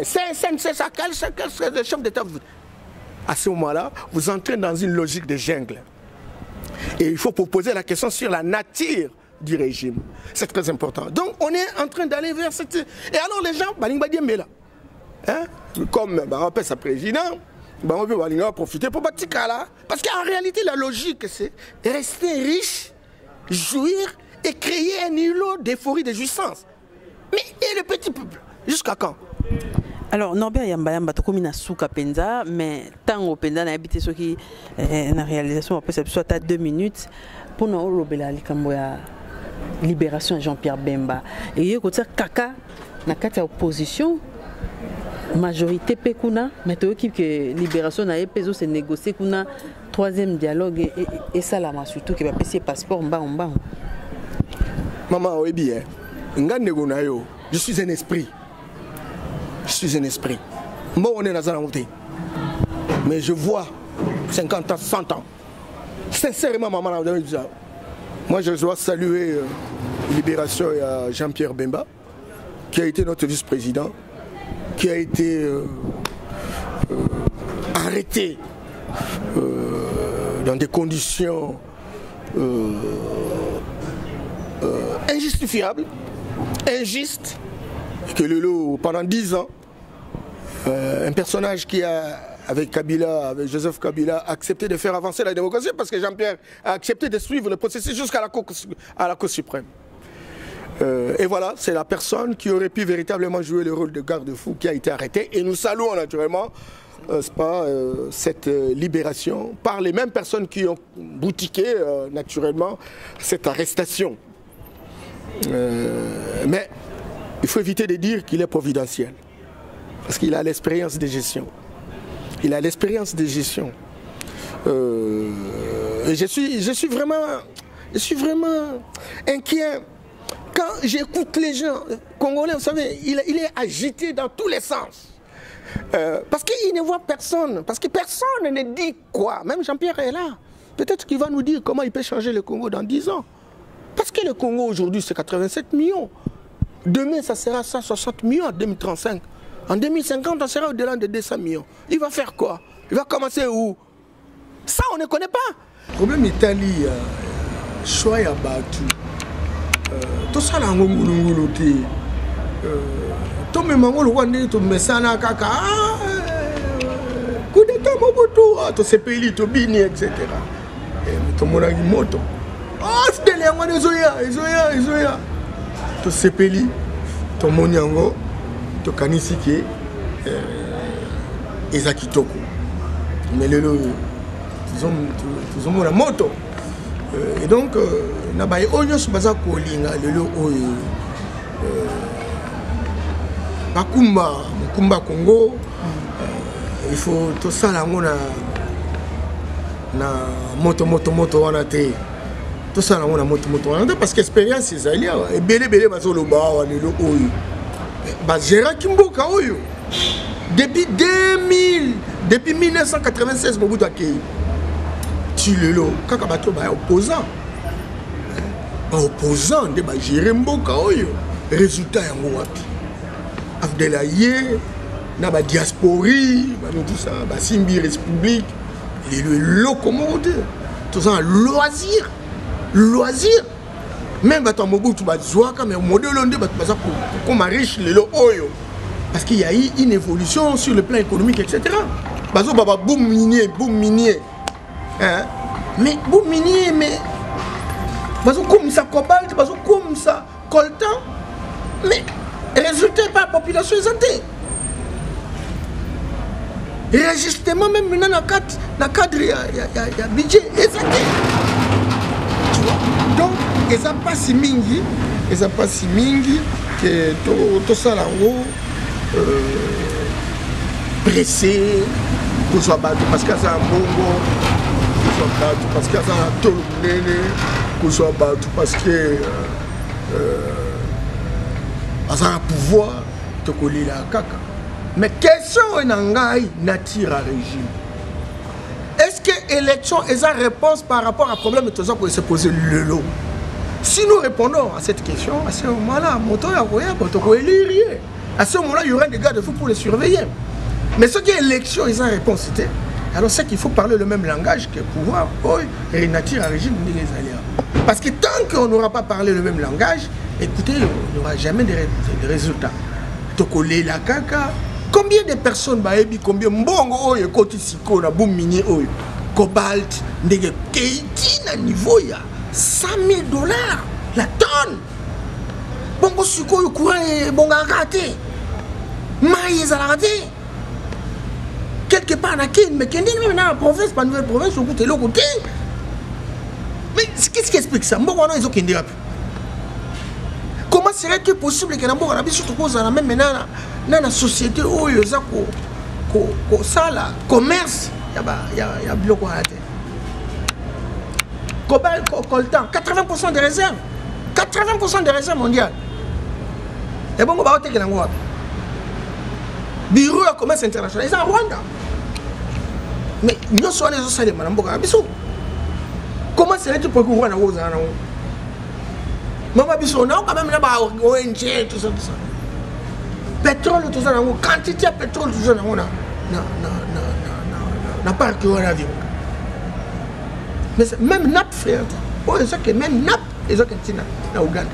[SPEAKER 2] C'est ça, qu'est-ce que le chef d'État voudrait? À ce moment-là, vous entrez dans une logique de jungle. Et il faut poser la question sur la nature du régime. C'est très important. Donc, on est en train d'aller vers cette... Et alors, les gens, comme sa président, on va profiter pour là. Parce qu'en réalité, la logique, c'est rester riche, jouir et créer un îlot d'euphorie de jouissance. Mais et le petit peuple, jusqu'à quand?
[SPEAKER 1] Alors, Norbert Yamba tu comme une souka penza, mais tant au penza n'a habité ce qui la réalisation après ça soit à 2 minutes pour nous robela likamboya libération Jean-Pierre Bemba. Et il y a côté kaka na kati ya opposition majorité pekuna mais tu équipe que libération na epezo se négocier kuna troisième dialogue et ça là surtout que va passer passeport mba.
[SPEAKER 2] Maman oui bien ngane na yo je suis un esprit. Je suis un esprit. Moi, on est dans la montée. Mais je vois 50 ans, 100 ans. Sincèrement, maman, moi, je dois saluer Libération à Jean-Pierre Bemba, qui a été notre vice-président, qui a été arrêté dans des conditions injustifiables, injustes. Que Lolo, pendant 10 ans, un personnage qui a, avec Kabila, avec Joseph Kabila, accepté de faire avancer la démocratie parce que Jean-Pierre a accepté de suivre le processus jusqu'à la Cour suprême. Et voilà, c'est la personne qui aurait pu véritablement jouer le rôle de garde-fou qui a été arrêté. Et nous saluons naturellement cette libération par les mêmes personnes qui ont boutiqué naturellement cette arrestation. Mais il faut éviter de dire qu'il est providentiel. Parce qu'il a l'expérience de gestion. Il a l'expérience de gestion. Et je suis vraiment inquiet. Quand j'écoute les gens congolais, vous savez, il est agité dans tous les sens. Parce qu'il ne voit personne. Parce que personne ne dit quoi. Même Jean-Pierre est là. Peut-être qu'il va nous dire comment il peut changer le Congo dans 10 ans. Parce que le Congo aujourd'hui, c'est 87 millions. Demain, ça sera 160 millions en 2035. En 2050, on sera au-delà de 200 millions. Il va faire quoi? Il va commencer où? Ça, on ne connaît pas.
[SPEAKER 3] Le problème Italie, choix à battu. Tout ça, là, on tout le monde, on met ça dans kaka. Coup d'état, Mobutu, tout ce pays, tout Bini, etc. Tout le monde a une moto. Ah, c'est les gens, Izoya. Tout ce pays, tout le monde yango, tout Kanisiki, Ezakitoko. Mais les gens, ils ont la moto. Et donc, nabaye onyos baza kolinga lelo oyo Makumba Congo, il faut tout ça là na moto wana te. Tout ça là moto wana te parce que expérience c'est ali et belé bazolo ba wa lelo oyo. Ba Gérard Kimboka oyo. Depuis 2000
[SPEAKER 2] Depuis 1996, Mobutu a créé. Tu le lo, quand tu es opposant. Opposant, tu vas gérer Mboka. Résultat, il y a Abdelaye, na ba diaspori, tout ça, ba Simbi République, le locomoteur, tout ça, loisir. Même si Mobutu ba zouaka, mais modèle on dit comme riche le oyo, parce qu'il y a eu une évolution sur le plan économique, etc. Bazo baba boom minier, hein? Mais boom minier, mais bazo comme ça cobalt, bazo comme ça coltan, mais résultat par la population santé. Réjustement même maintenant dans le cadre il y a budget santé. Tu vois? Donc ils n'ont pas si mingi que tout ça là pressé pour soit battu parce que ça a un bongo, pour soit battu parce que ça a un tolonné, pour soit battu parce que ça a un pouvoir de coller la caca. Mais question est nature à régime. Est-ce que l'élection est une réponse par rapport à problème de tout ça pour se poser le lot? Si nous répondons à cette question, à ce moment-là, à ce moment-là, il y aura des garde-fous pour les surveiller. Mais ce qui est élection est une réponse, alors c'est qu'il faut parler le même langage que pouvoir et nature à régime. Parce que tant qu'on n'aura pas parlé le même langage, écoutez, il n'y aura jamais de résultats. Tokolé la caca. Combien de personnes baebi combien mbongo oyo koti siko na boom minier oyo cobalt ndege keiti na niveau ya $100 000 la tonne. Bongo siko oyo courant bonga raté. Maïs à la raté. Quelque part na kin mais kendi même dans la province pas nouvelle province au côté l'autre côté. Mais qu'est-ce qui explique ça? Mbongo non ils ont kendi rap. Comment serait-il possible que Nambo Arabi surtout cause à la même maintenant dans la société où il y a ça là commerce il y a bloc à la tête. Cobalt coltan 80% des réserves 80% des réserves mondiales. Et bon on va que Nambo bureau de commerce international ils sont en Rwanda. Mais nous sommes les autres salles Nambo Arabi. Comment serait-il pour que vous voyez Maman Bissot, on a quand même là-bas ONG, tout ça. Pétrole, tout ça, quantité de pétrole, tout ça, n'a pas que on a vu. Mais même NAP, frère, même NAP, ils ont qu'un na Ouganda.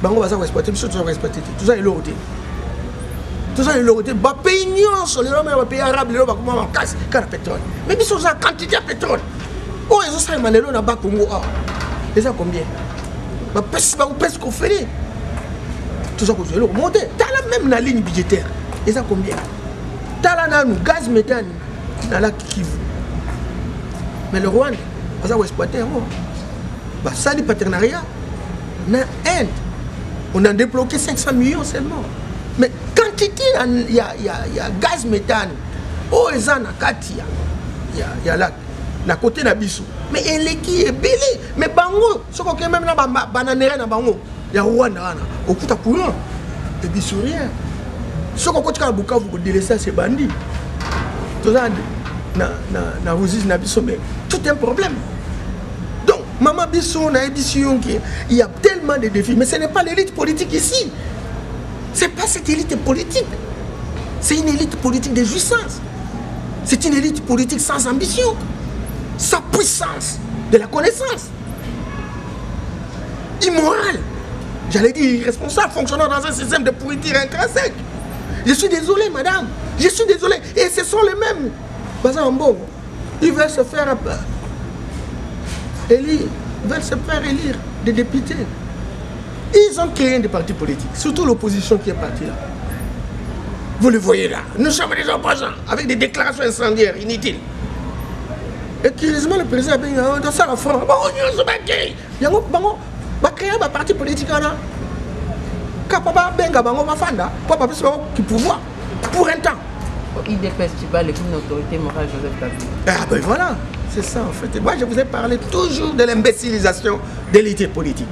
[SPEAKER 2] Bango va ça exploiter, tout ça va exploiter, tout ça est l'autre. Tout ça est l'autre. Bah pays union sur les pays arabes, les gens comment on casse car pétrole. Mais Bissot, ça quantité de pétrole. Oh, ils ont ça, ils ont bas Congo. Et ça combien? Presque qu'on fait tout ça que je vais remonter. T'as la même la ligne budgétaire. Et ça combien? T'as la gaz méthane dans la Kivu. Mais le Rwanda, ça va exploiter. Ça, les partenariats, dans Inde, on a débloqué 500 millions seulement. Mais quantité, il y a gaz méthane. Oh, il y a là. La côté de Bissou. Mais elle est qui est belé. Mais Bango, ce qu'on même là, bananère dans Bango, il y a Rwanda, au coup de courant. Et Bissou rien. Ce qu'on continue à Bukavu, vous délaissez ces bandits. Tout ça, na Rosis, na Bissou, mais tout est un problème. Donc, Maman Bissou, na Bissou, il y a tellement de défis. Mais ce n'est pas l'élite politique ici. Ce n'est pas cette élite politique. C'est une élite politique de jouissance. C'est une élite politique sans ambition. Sa puissance de la connaissance. Immoral. J'allais dire irresponsable, fonctionnant dans un système de pourriture intrinsèque. Je suis désolé, madame. Je suis désolé. Et ce sont les mêmes. Bazambo, ils veulent se faire élire. Ils veulent se faire élire des députés. Ils ont créé des partis politiques. Surtout l'opposition qui est partie là. Vous le voyez là. Nous sommes des opposants avec des déclarations incendiaires inutiles. Et curieusement, le président a dit dans ça la France, il y a un parti politique là. Capable benga bango mafanda, papa qui pouvoir pour un temps.
[SPEAKER 1] IDPS, tu parles d'une autorité morale Joseph Kabila.
[SPEAKER 2] Ah ben voilà, c'est ça en fait. Et moi je vous ai parlé toujours de l'imbécilisation de l'élite politique.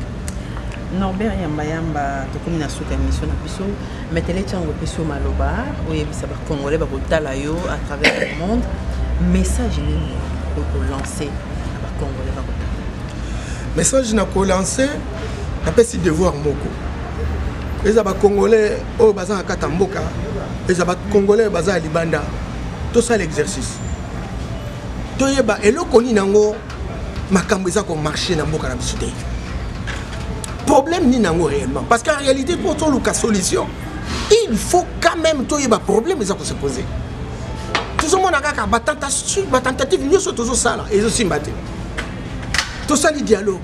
[SPEAKER 1] Norbert Yamba tokomi na suka émission na biso metele tchango peso maloba oyebisa ba congolais ba kotala yo à travers le monde message nini ko lancer ba congolais ba kotala
[SPEAKER 2] message na ko lancer na pesi devoir moko eza ba congolais o baza kata mboka eza ba congolais baza libanda to ça l'exercice to yeba eloko ni nango makambo eza ko marcher na mboka na biso te problème ni nango réellement parce qu'en réalité pour ton cas solution il faut quand même toi y a problème ça se poser tout le monde a kaka tentative nous sur toujours ça là et aussi mbaté tout ça le dialogue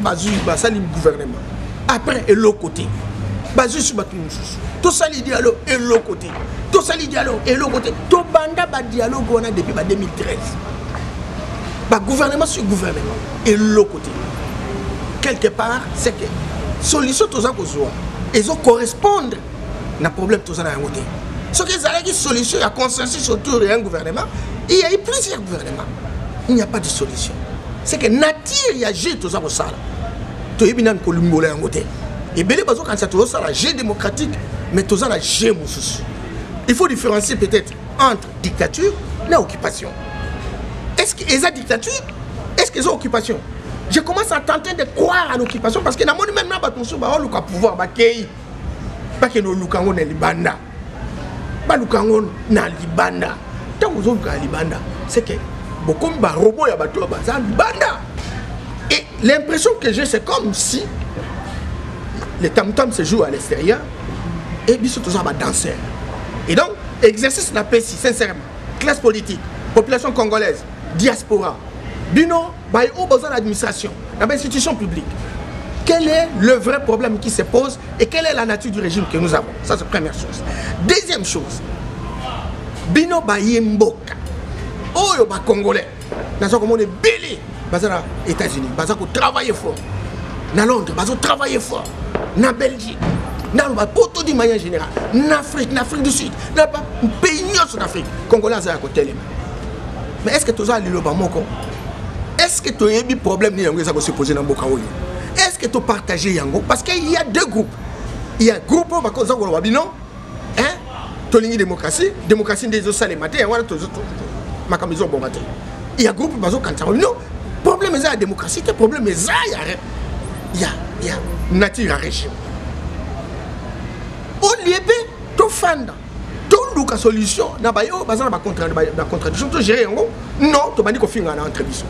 [SPEAKER 2] bazu ça le gouvernement après et l'autre côté bazu sur tout ça le dialogue et l'autre côté tout ça le dialogue et l'autre côté tout banda ba dialogue on a depuis 2013 ba gouvernement sur gouvernement et l'autre côté quelque part, c'est que solution tout ça et ça correspondre à problème tout ça dans côté. Ce que ça une solution à consensus autour d'un gouvernement, il y a eu plusieurs gouvernements. Il n'y a pas de solution. C'est que nature il y a j'ai tout ça pour ça. Tu es bien en Colombo en côté. Et bien les quand ça tout ça la j'ai démocratique, mais tout ça la j'ai moussous. Il faut différencier peut-être entre dictature et occupation. Est-ce que la dictature, est-ce que c'est occupation? Je commence à tenter de croire à l'occupation parce que dans mon même là, on a pouvoir baquer. Pas que nous lukango na libanda. Pas lukango na libanda. Tant que vous avez libanda, c'est que beaucoup de robots ya bateau baza libanda. Et l'impression que j'ai, c'est comme si les tam-tam se jouent à l'extérieur et bien tout ça va danser. Et donc, exercice n'a pas si sincèrement. Classe politique, population congolaise, diaspora. Bino, bah, au besoin d'administration, dans l'institution publique. Quel est le vrai problème qui se pose et quelle est la nature du régime que nous avons? Ça, c'est la première chose. Deuxième chose, Bino, bah, yemboka. Oh, yo, bah, Congolais. Dans ce monde est belé. Bah, ça, États-Unis. Bah, ça, travailler fort. Dans Londres, bah, ça, travailler fort. Dans Belgique. Dans le pour de manière générale. En Afrique du Sud. Dans le pays en Afrique. Congolais, c'est à côté. Mais est-ce que tout ça, l'île Bamoko? Est-ce que tu as eu problème qui se poser dans le monde? Est-ce que tu as partagé Yango? Parce qu'il y a deux groupes. Il y a un groupe qui est non, hein? Tu as démocratie, démocratie des autres les matins, il y a un groupe qui est non. Le problème est la démocratie, le problème est il y a nature à régime. Au lieu de tout fanda, tout la solution, il y a une contradiction, tu gères non, tu vas dire qu'on finit en entrevue.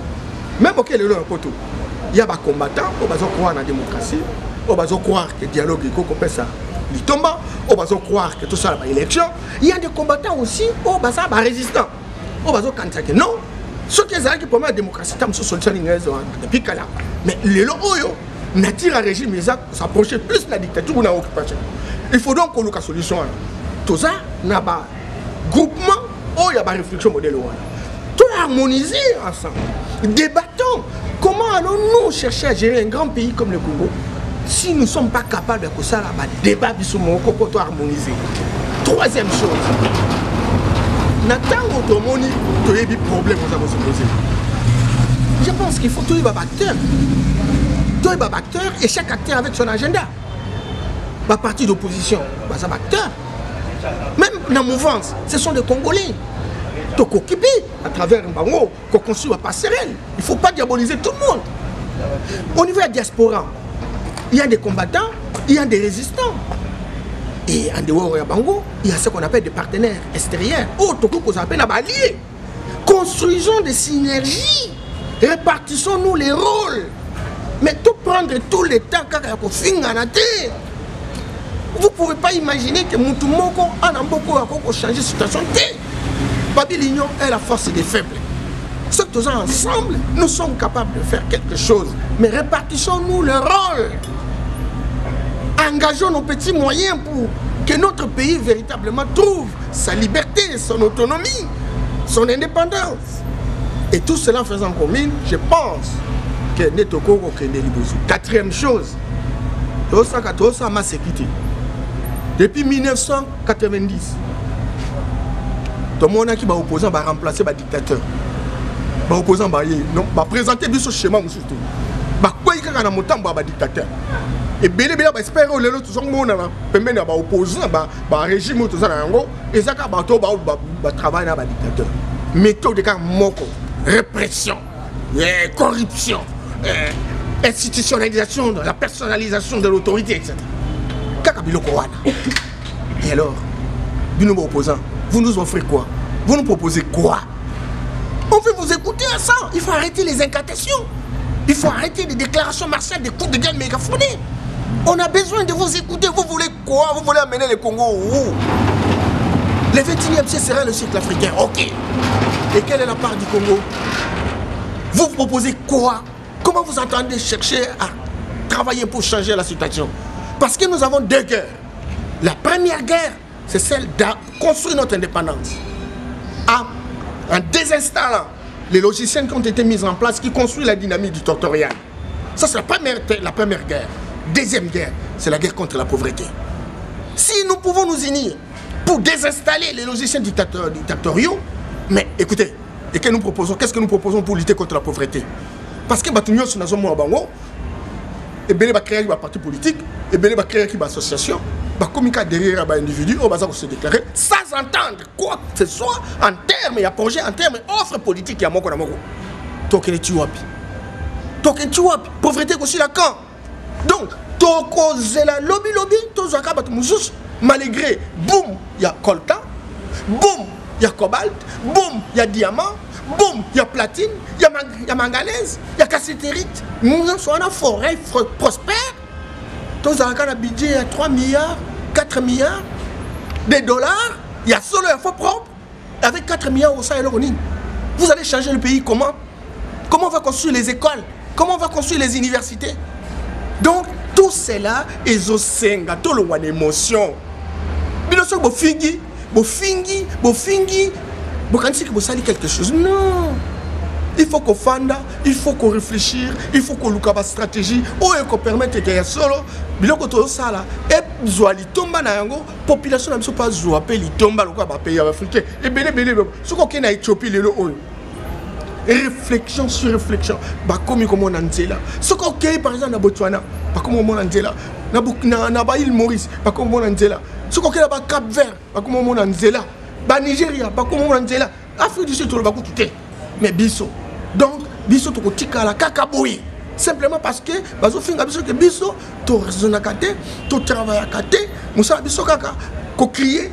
[SPEAKER 2] Même auquel il y a des combattants, on va croire dans la démocratie, on va croire que le dialogue est ça, il tombe, on va croire que tout ça est élection. Il y a des combattants aussi, on va être résistants. On va dire que non, ce qui est pour moi la démocratie, c'est une solution depuis là. Mais les lois, nature à régime, ils s'approchent plus de la dictature ou de l'occupation. Il faut donc qu'on ait une solution. Tout ça, il y a un groupement, il y a une réflexion modèle. Tout harmoniser ensemble. Débattons. Comment allons-nous chercher à gérer un grand pays comme le Congo si nous ne sommes pas capables de faire un débat sur mon corps pour harmoniser? Troisième chose. N'attends autre monde, tu as des problèmes que nous se poser. Je pense qu'il faut tous les acteurs. Tous les acteurs et chaque acteur avec son agenda. La partie d'opposition, c'est un acteur. Même dans la mouvance, ce sont des Congolais. Donc occupé à travers un bango, qu'on construit à passerelle. Il ne faut pas diaboliser tout le monde. Au niveau de la diaspora, il y a des combattants, il y a des résistants. Et en dehors de bango, il y a ce qu'on appelle des partenaires extérieurs. Autre qu'on appelle des alliés. Construisons des synergies. Répartissons-nous les rôles. Mais tout prendre tout le temps qu'on finit en terre. Vous ne pouvez pas imaginer que Moutoumoko a changé de situation. L'union est la force des faibles. Ce que tous ensemble, nous sommes capables de faire quelque chose. Mais répartissons-nous le rôle. Engageons nos petits moyens pour que notre pays véritablement trouve sa liberté, son autonomie, son indépendance. Et tout cela en faisant commune, je pense que Netoko Kendelibouzou. Quatrième chose, ma sécurité. Depuis 1990, tout le monde qui va opposer va remplacer le dictateur. Va opposer va présenter du schéma surtout. Va quoi il
[SPEAKER 3] kaka na motambo ba dictateur et belé belé ba espérer o lelo tous on na pembeni ba opposant ba régime tout ça na yango ezaka ba to ba travail na ba dictateur méthode ka moko répression corruption institutionnalisation la personnalisation de l'autorité etc. Kaka biloko wana. Et alors bino opposant vous nous offrez quoi? Vous nous proposez quoi? On veut vous écouter à ça. Il faut arrêter les incantations. Il faut arrêter les déclarations martiales, des coups de gueule mégaphonés. On a besoin de vous écouter. Vous voulez quoi? Vous voulez amener le Congo où? Le 21e siècle sera le siècle africain. Ok. Et quelle est la part du Congo? Vous proposez quoi? Comment vous entendez chercher à travailler pour changer la situation? Parce que nous avons deux guerres. La première guerre, c'est celle de construire notre indépendance. En désinstallant les logiciels qui ont été mis en place, qui construisent la dynamique dictatoriale. Ça, c'est la première guerre. Deuxième guerre, c'est la guerre contre la pauvreté. Si nous pouvons nous unir pour désinstaller les logiciels dictatoriaux, mais écoutez, et que nous proposons, qu'est-ce que nous proposons pour lutter contre la pauvreté? Parce que nous sommes et bien va créer un parti politique, et bien va créer une association, va communiquer derrière un individu, on va se déclarer sans entendre quoi que ce soit en termes, il y a projet, en termes, offre politique, il y a moko na moko. Token tuapi. Token tuapi. Pauvreté aussi la camp. Donc, toko zela lobby, tozo akaba muzus, malgré, boum, il y a coltan, boum, il y a cobalt, boum, il y a diamant. Boum, il y a platine, il y a manganèse, il y a cassitérite. Nous sommes en forêt prospère. Tous en un budget à 3 milliards, 4 milliards de dollars. Il y a solo un fonds propre. Avec 4 milliards au Sahel. Vous allez changer le pays comment? Comment on va construire les écoles? Comment on va construire les universités? Donc, tout cela est au senga, tout le monde d'émotion. Mais nous sommes bofingi. Vous pensez que vous savez quelque chose? Non. Il faut qu'on fanda, il faut qu'on réfléchisse, il faut qu'on look à la stratégie, ou qu'on permette que solo, bilo ko to sala, et zoali tomba na yango, population na biso pas zo appel tomba lo kwa ba pays africain. Et belé ce qu'on na Éthiopie le on. Réflexion sur réflexion, ba comme on anzela. Ce qu'on par exemple na Botswana, pas comme on anzela. Na ba île Maurice, pas comme on anzela. Ce qu'on na ba Cap Vert, pas comme on anzela. Ba Nigeria, pas comme on anzela. Afrique du Sud to ba ko tout. Mais biso. Donc, biso to kotika la kakaboui. Simplement parce que bazo finga biso que biso to raisonner kate, to travailler kate, musa biso kaka ko crier,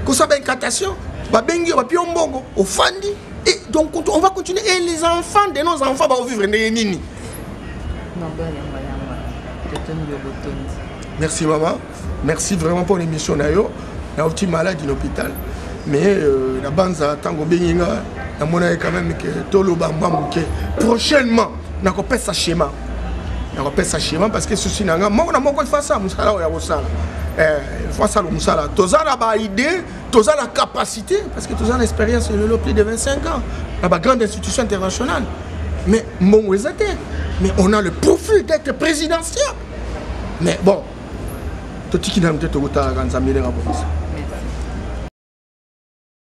[SPEAKER 3] ko sa incantation, ba bengi ba piombongo, au fandi et donc on va continuer et les enfants de nos enfants vont vivre nini. Merci maman. Merci vraiment pour l'émission nayo. Na petit malade à l'hôpital. Mais la banza tango benginga na mona quand même que tolo bambambuke prochainement na ko pesa schéma parce que ceci nanga moko na moko fa ça musala ya bosala fa ça le musala tozala ba idée tozala capacité parce que tozala expérience le plus de 25 ans dans ba grande institution internationale mais mon mais on a le profil d'être présidentiel mais bon totiki na mteto gota kanza milera pour ça.